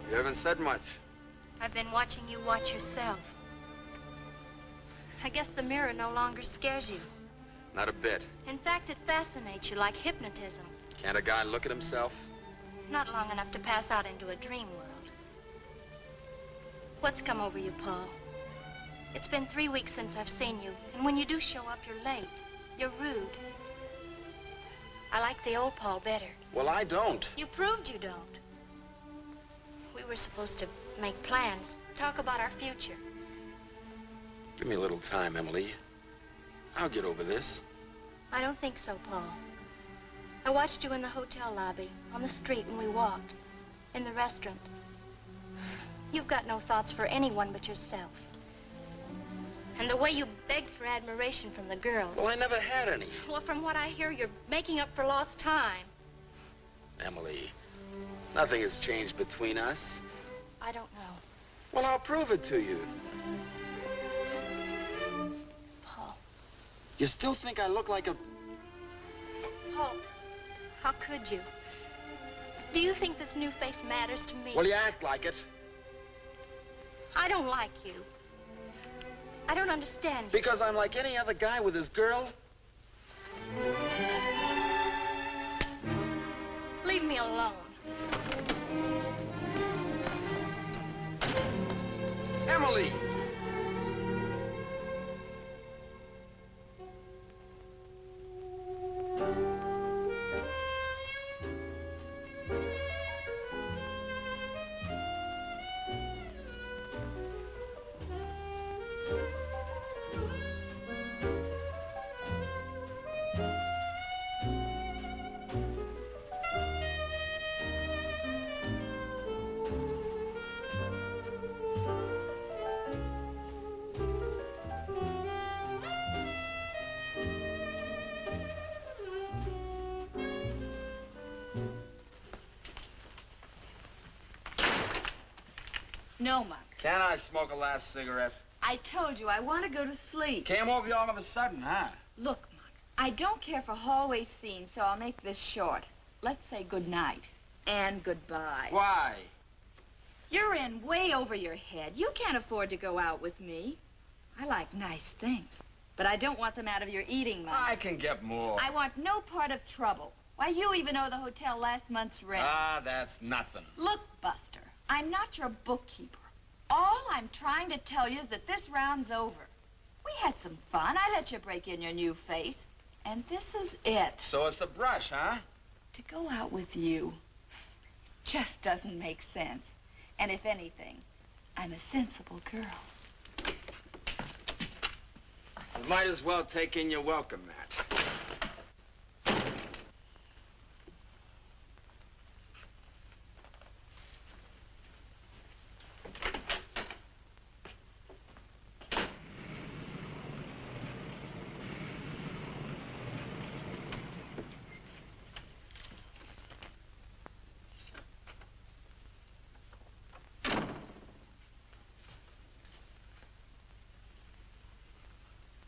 You haven't said much. I've been watching you watch yourself. I guess the mirror no longer scares you. Not a bit. In fact, it fascinates you like hypnotism. Can't a guy look at himself? Not long enough to pass out into a dream world. What's come over you, Paul? It's been 3 weeks since I've seen you, and when you do show up, you're late. You're rude. I like the old Paul better. Well, I don't. You proved you don't. We were supposed to make plans, talk about our future. Give me a little time, Emily. I'll get over this. I don't think so, Paul. I watched you in the hotel lobby, on the street when we walked, in the restaurant. You've got no thoughts for anyone but yourself. And the way you begged for admiration from the girls. Well, I never had any. Well, from what I hear, you're making up for lost time. Emily, nothing has changed between us. I don't know. Well, I'll prove it to you. Paul. You still think I look like a... Paul, how could you? Do you think this new face matters to me? Well, you act like it. I don't like you. I don't understand you. Because I'm like any other guy with his girl? Leave me alone. Emily! No, Monk. Can I smoke a last cigarette? I told you, I want to go to sleep. Came over you all of a sudden, huh? Look, Monk, I don't care for hallway scenes, so I'll make this short. Let's say good night and goodbye. Why? You're in way over your head. You can't afford to go out with me. I like nice things, but I don't want them out of your eating money. I can get more. I want no part of trouble. Why, you even owe the hotel last month's rent. Ah, that's nothing. Look, Buster, I'm not your bookkeeper. All I'm trying to tell you is that this round's over. We had some fun. I let you break in your new face. And this is it. So it's a brush, huh? To go out with you just doesn't make sense. And if anything, I'm a sensible girl. You might as well take in your welcome mat.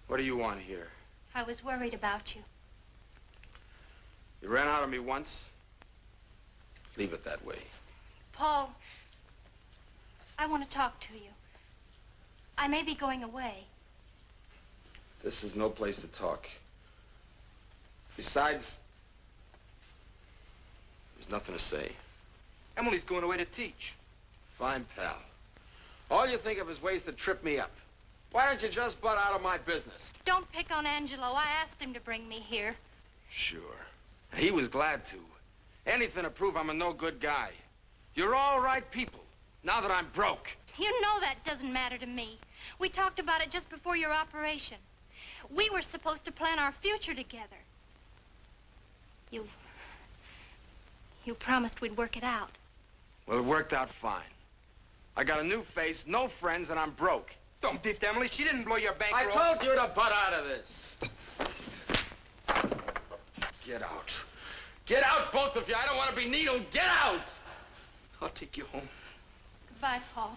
What do you want here? I was worried about you. You ran out on me once. Leave it that way. Paul, I want to talk to you. I may be going away. This is no place to talk. Besides, there's nothing to say. Emily's going away to teach. Fine, pal. All you think of is ways to trip me up. Why don't you just butt out of my business? Don't pick on Angelo. I asked him to bring me here. Sure. He was glad to. Anything to prove I'm a no-good guy. You're all right people, now that I'm broke. You know that doesn't matter to me. We talked about it just before your operation. We were supposed to plan our future together. You promised we'd work it out. Well, it worked out fine. I got a new face, no friends, and I'm broke. Don't beef Emily. She didn't blow your bankroll. I told you to butt out of this. Get out. Get out, both of you. I don't want to be needled. Get out! I'll take you home. Goodbye, Paul.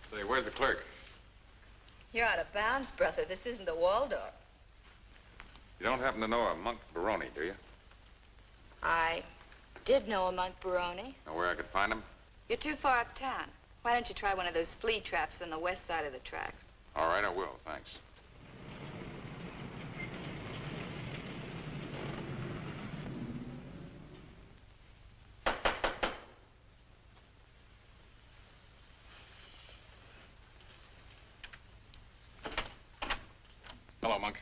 Say, where's the clerk? You're out of bounds, brother. This isn't the Waldorf. You don't happen to know a Monk Baroni, do you? I did know a Monk Baroni. Know where I could find him? You're too far uptown. Why don't you try one of those flea traps on the west side of the tracks? All right, I will. Thanks. Hello, Monk.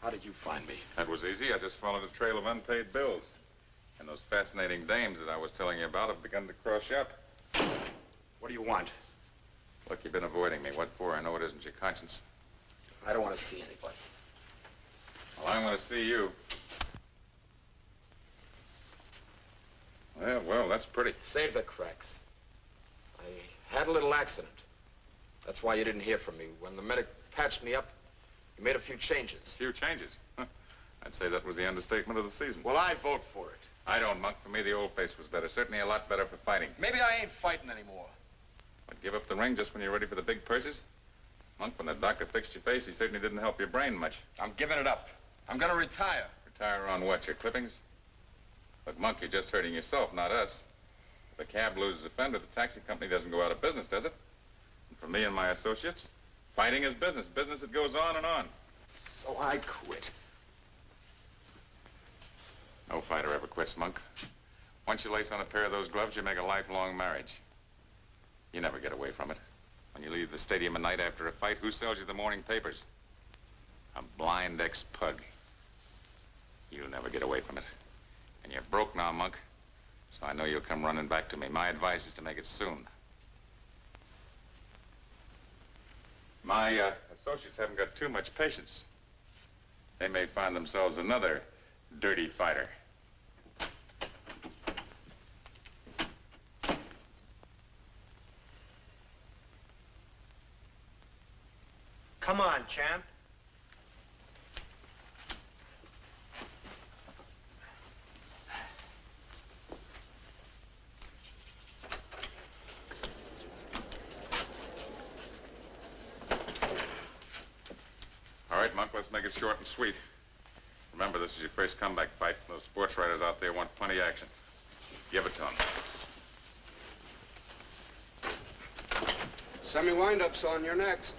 How did you find me? That was easy. I just followed a trail of unpaid bills. And those fascinating dames that I was telling you about have begun to cross you up. What do you want? Look, you've been avoiding me. What for? I know it isn't your conscience. I don't want to see anybody. Well, I'm going to see you. Well, that's pretty. Save the cracks. I had a little accident. That's why you didn't hear from me. When the medic patched me up, he made a few changes. Few changes? Huh. I'd say that was the understatement of the season. Well, I vote for it. I don't, Monk. For me, the old face was better. Certainly a lot better for fighting. Maybe I ain't fighting anymore. But give up the ring just when you're ready for the big purses? Monk, when the doctor fixed your face, he certainly didn't help your brain much. I'm giving it up. I'm going to retire. Retire on what, your clippings? Look, Monk, you're just hurting yourself, not us. If a cab loses a fender, the taxi company doesn't go out of business, does it? And for me and my associates, fighting is business. Business that goes on and on. So I quit. No fighter ever quits, Monk. Once you lace on a pair of those gloves, you make a lifelong marriage. You never get away from it. When you leave the stadium at night after a fight, who sells you the morning papers? A blind ex-pug. You'll never get away from it. And you're broke now, Monk, so I know you'll come running back to me. My advice is to make it soon. My associates haven't got too much patience. They may find themselves another dirty fighter. Come on, champ. All right, Monk, let's make it short and sweet. Remember, this is your first comeback fight. Those sports writers out there want plenty of action. Give it to them. Semi-windups on, you're next.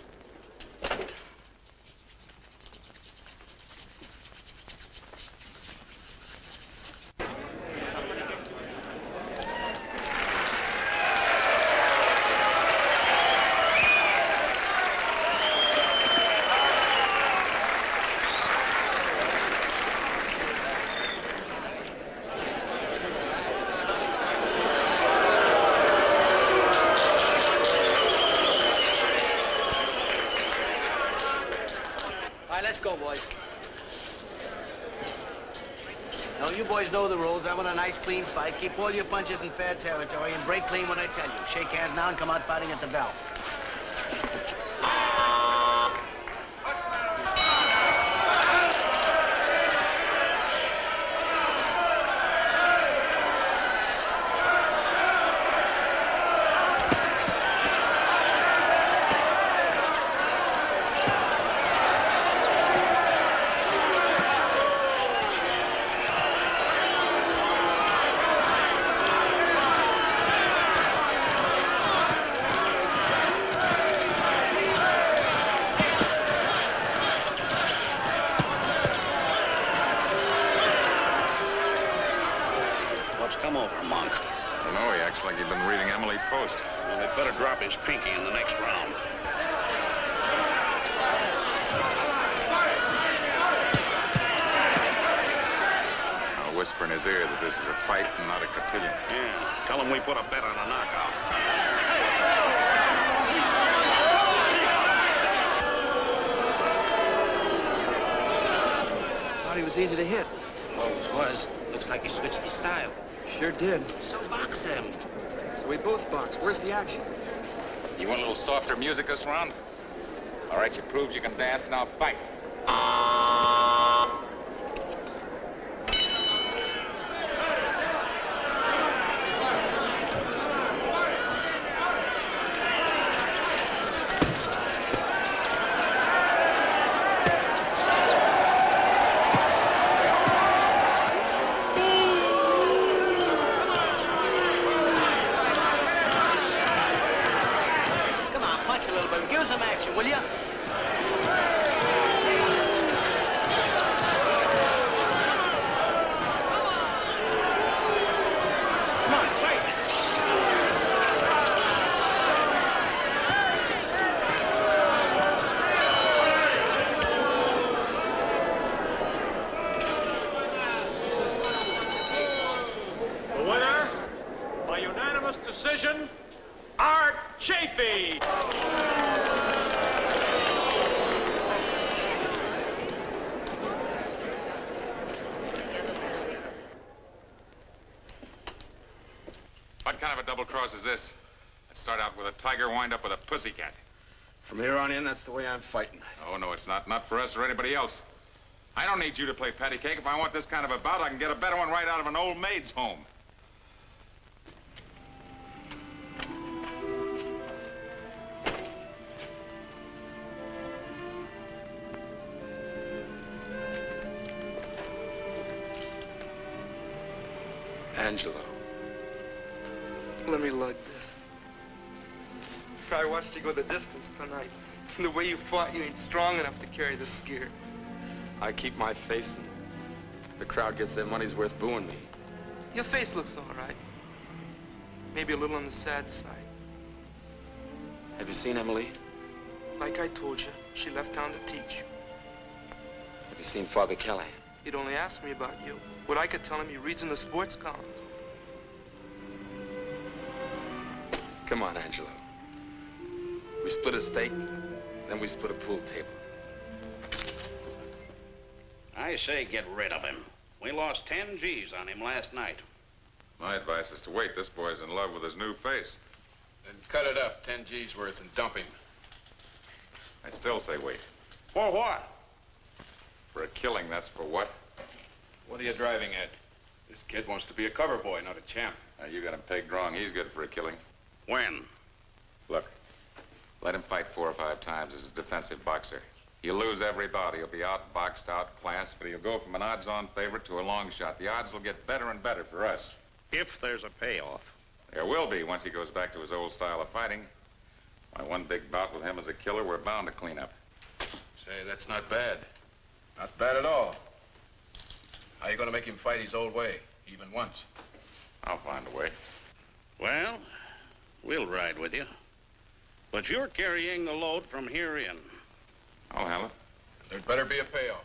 Know the rules. I want a nice, clean fight. Keep all your punches in fair territory and break clean when I tell you. Shake hands now and come out fighting at the bell. His pinky in the next round. I'll whisper in his ear that this is a fight and not a cotillion. Yeah, tell him we put a bet on a knockout. thought he was easy to hit. Always was. Looks like he switched his style. Sure did. So box him. So we both box. Where's the action? You want a little softer music this round? All right, you proved you can dance. Now fight. Is this? Let's start out with a tiger, wind up with a pussycat. From here on in, that's the way I'm fighting. Oh, no, it's not. Not for us or anybody else. I don't need you to play patty cake. If I want this kind of a bout, I can get a better one right out of an old maid's home. Angelo. Let me lug this. I watched you go the distance tonight. The way you fought, you ain't strong enough to carry this gear. I keep my face and the crowd gets their money's worth booing me. Your face looks all right. Maybe a little on the sad side. Have you seen Emily? Like I told you, she left town to teach. Have you seen Father Callahan? He'd only ask me about you. What I could tell him, he reads in the sports column. Come on, Angelo. We split a steak, then we split a pool table. I say get rid of him. We lost 10 G's on him last night. My advice is to wait. This boy's in love with his new face. Then cut it up, 10 G's worth, and dump him. I still say wait. For what? For a killing, that's for what? What are you driving at? This kid wants to be a cover boy, not a champ. You got him pegged wrong. He's good for a killing. When? Look, let him fight 4 or 5 times as a defensive boxer. He'll lose every bout. He'll be outboxed, outclassed, but he'll go from an odds-on favorite to a long shot. The odds will get better and better for us. If there's a payoff. There will be once he goes back to his old style of fighting. My one big bout with him as a killer, we're bound to clean up. Say, that's not bad. Not bad at all. How you gonna make him fight his old way, even once? I'll find a way. Well, we'll ride with you. But you're carrying the load from here in. I'll handle it. There'd better be a payoff.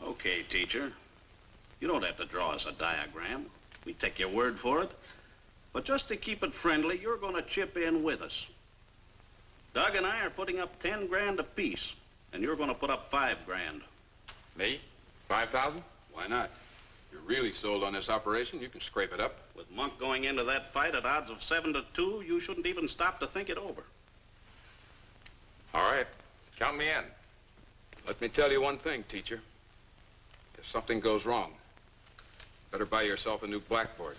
Okay, teacher. You don't have to draw us a diagram. We take your word for it. But just to keep it friendly, you're going to chip in with us. Doug and I are putting up 10 grand apiece, and you're going to put up 5 grand. Me? 5,000? Why not? If you're really sold on this operation, you can scrape it up. With Monk going into that fight at odds of 7-2, you shouldn't even stop to think it over. All right. Count me in. Let me tell you one thing, teacher. If something goes wrong, better buy yourself a new blackboard.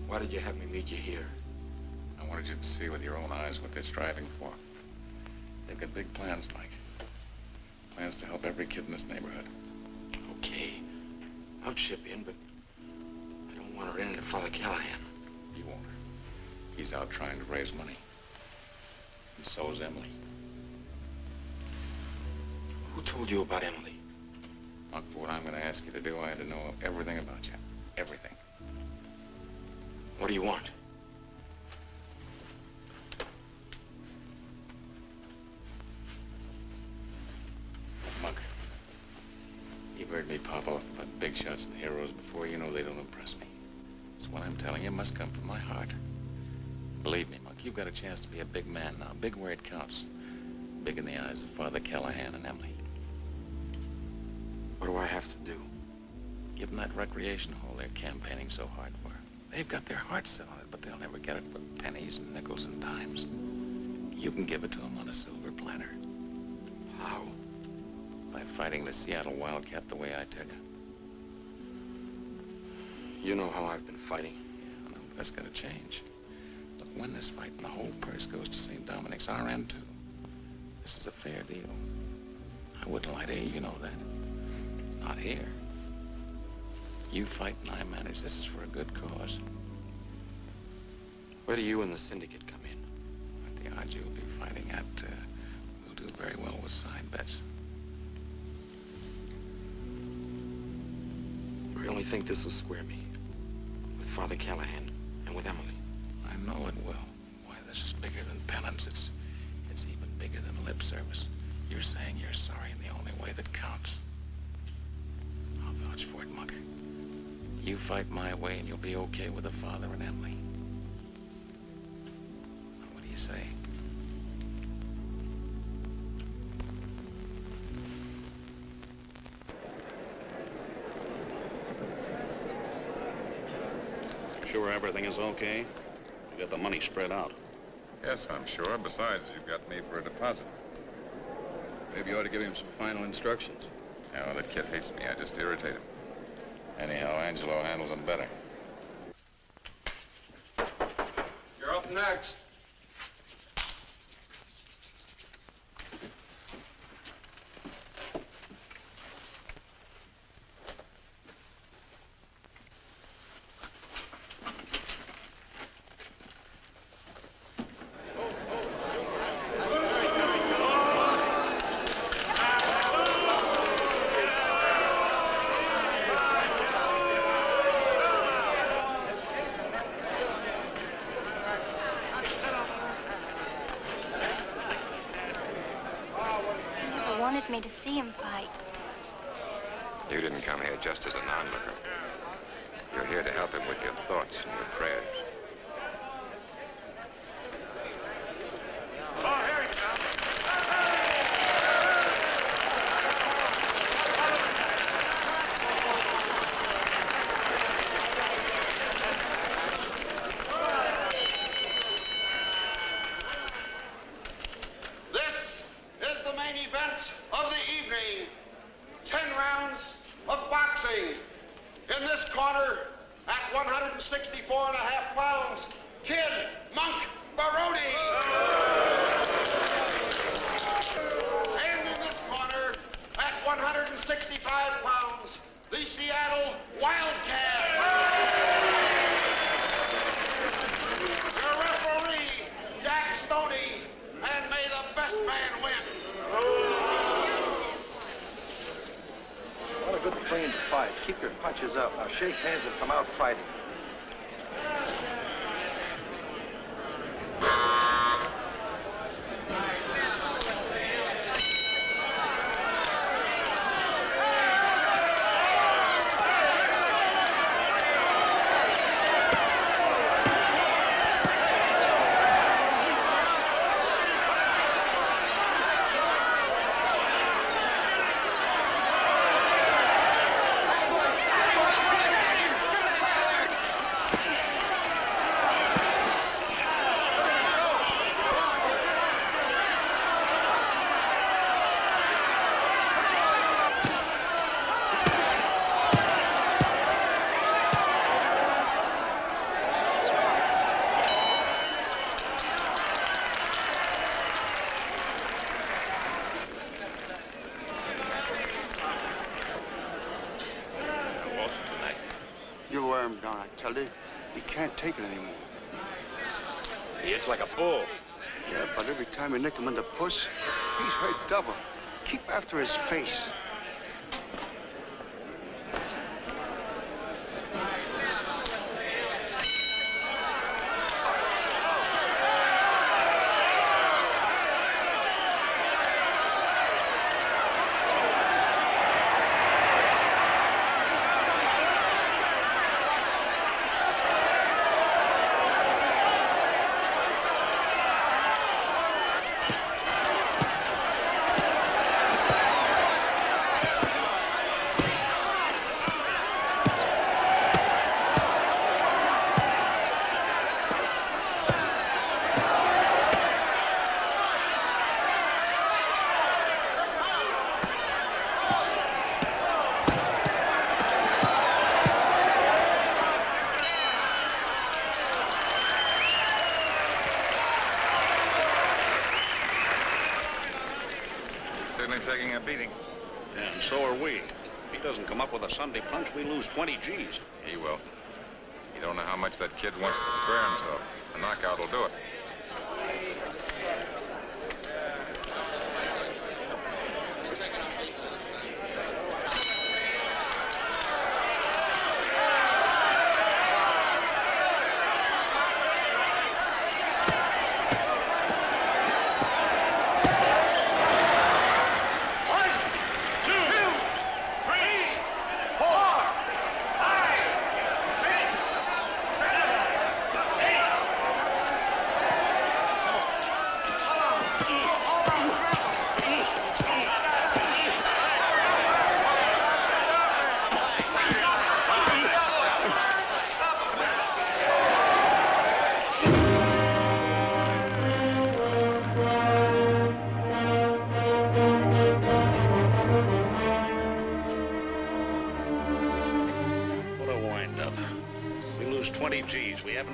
Why did you have me meet you here? I wanted you to see with your own eyes what they're striving for. They've got big plans, Mike. Plans to help every kid in this neighborhood. Okay. I'll chip in, but Callahan. He won't. He's out trying to raise money. And so's Emily. Who told you about Emily? Monk, for what I'm going to ask you to do, I had to know everything about you. Everything. What do you want? Monk, you've heard me pop off about big shots and heroes before. You know they don't impress me. So what I'm telling you must come from my heart. Believe me, Monk, you've got a chance to be a big man now. Big where it counts. Big in the eyes of Father Callahan and Emily. What do I have to do? Give them that recreation hall they're campaigning so hard for. They've got their hearts set on it, but they'll never get it for pennies and nickels and dimes. You can give it to them on a silver platter. How? By fighting the Seattle Wildcat the way I tell you. You know how I've been fighting. Yeah, no, that's gonna change. Look, win this fight and the whole purse goes to St. Dominic's, our end too. This is a fair deal. I wouldn't lie to you, you know that. Not here. You fight and I manage. This is for a good cause. Where do you and the syndicate come in? At the odds you'll be fighting at, we'll do very well with side bets. I really think this will square me. With Father Callahan and with Emily. I know it will. Why, this is bigger than penance. It's even bigger than lip service. You're saying you're sorry in the only way that counts. I'll vouch for it, Monk. You fight my way and you'll be okay with the father and Emily. Now, what do you say? Sure everything is okay? You got the money spread out. Yes, I'm sure. Besides, you've got me for a deposit. Maybe you ought to give him some final instructions. No, that kid hates me. I just irritate him. Anyhow, Angelo handles him better. You're up next. Me to see him fight. You didn't come here just as an onlooker. You're here to help him with your thoughts and your prayers. Monk Baroni. And in this corner, at 165 pounds, the Seattle Wildcat. Your referee, Jaxon, and may the best man win. What a good clean fight. Keep your punches up. Now shake hands and come out fighting. He can't take it anymore. He hits like a bull. Yeah, but every time we nick him in the puss, he's hurt double. Keep after his face. Taking a beating. Yeah, and so are we. If he doesn't come up with a Sunday punch, we lose 20 G's. He will. You don't know how much that kid wants to square himself. A knockout will do it.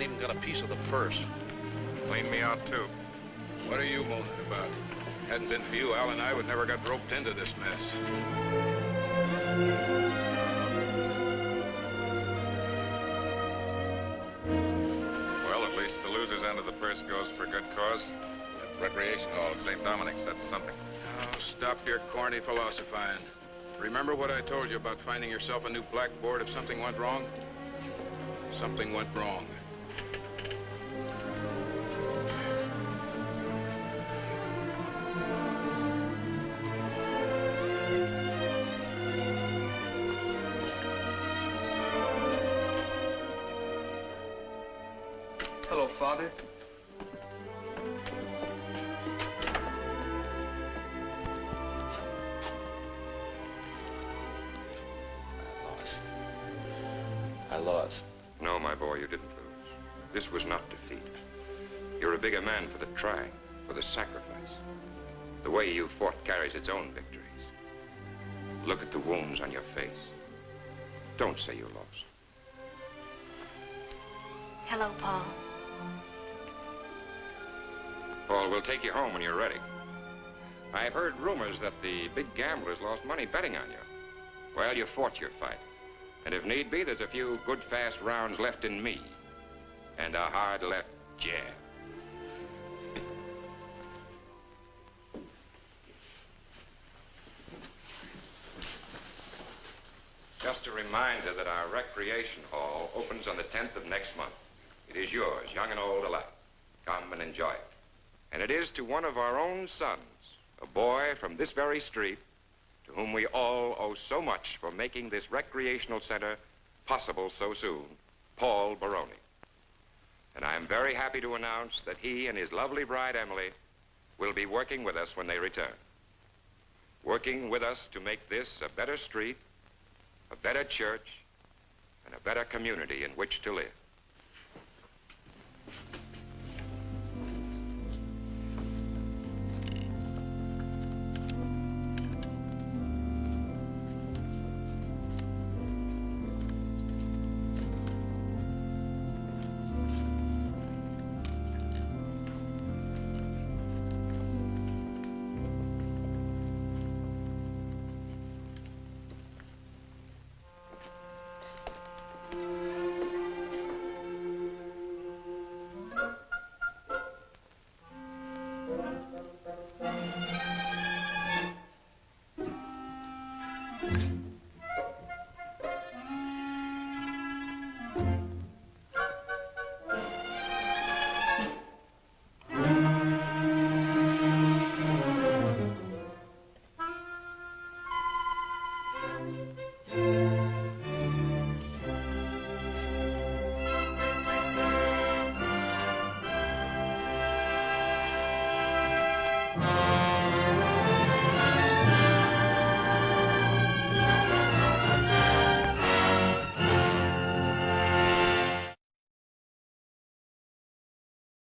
Even got a piece of the purse. Cleaned me out, too. What are you moaning about? Hadn't been for you, Al and I would never got roped into this mess. Well, at least the loser's end of the purse goes for a good cause. At the recreation hall at St. Dominic's, that's something. Oh, stop your corny philosophizing. Remember what I told you about finding yourself a new blackboard if something went wrong? Something went wrong. Hello, Father. I lost. No, my boy, you didn't lose. This was not defeat. You're a bigger man for the trying, for the sacrifice. The way you fought carries its own victories. Look at the wounds on your face. Don't say you lost. Hello, Paul. Paul, we'll take you home when you're ready. I've heard rumors that the big gamblers lost money betting on you. Well, you fought your fight. And if need be, there's a few good, fast rounds left in me. And a hard left jab. Just a reminder that our recreation hall opens on the 10th of next month. It is yours, young and old alike. Come and enjoy it. And it is to one of our own sons, a boy from this very street, to whom we all owe so much for making this recreational center possible so soon, Paul Baroni. And I am very happy to announce that he and his lovely bride, Emily, will be working with us when they return. Working with us to make this a better street, a better church, and a better community in which to live.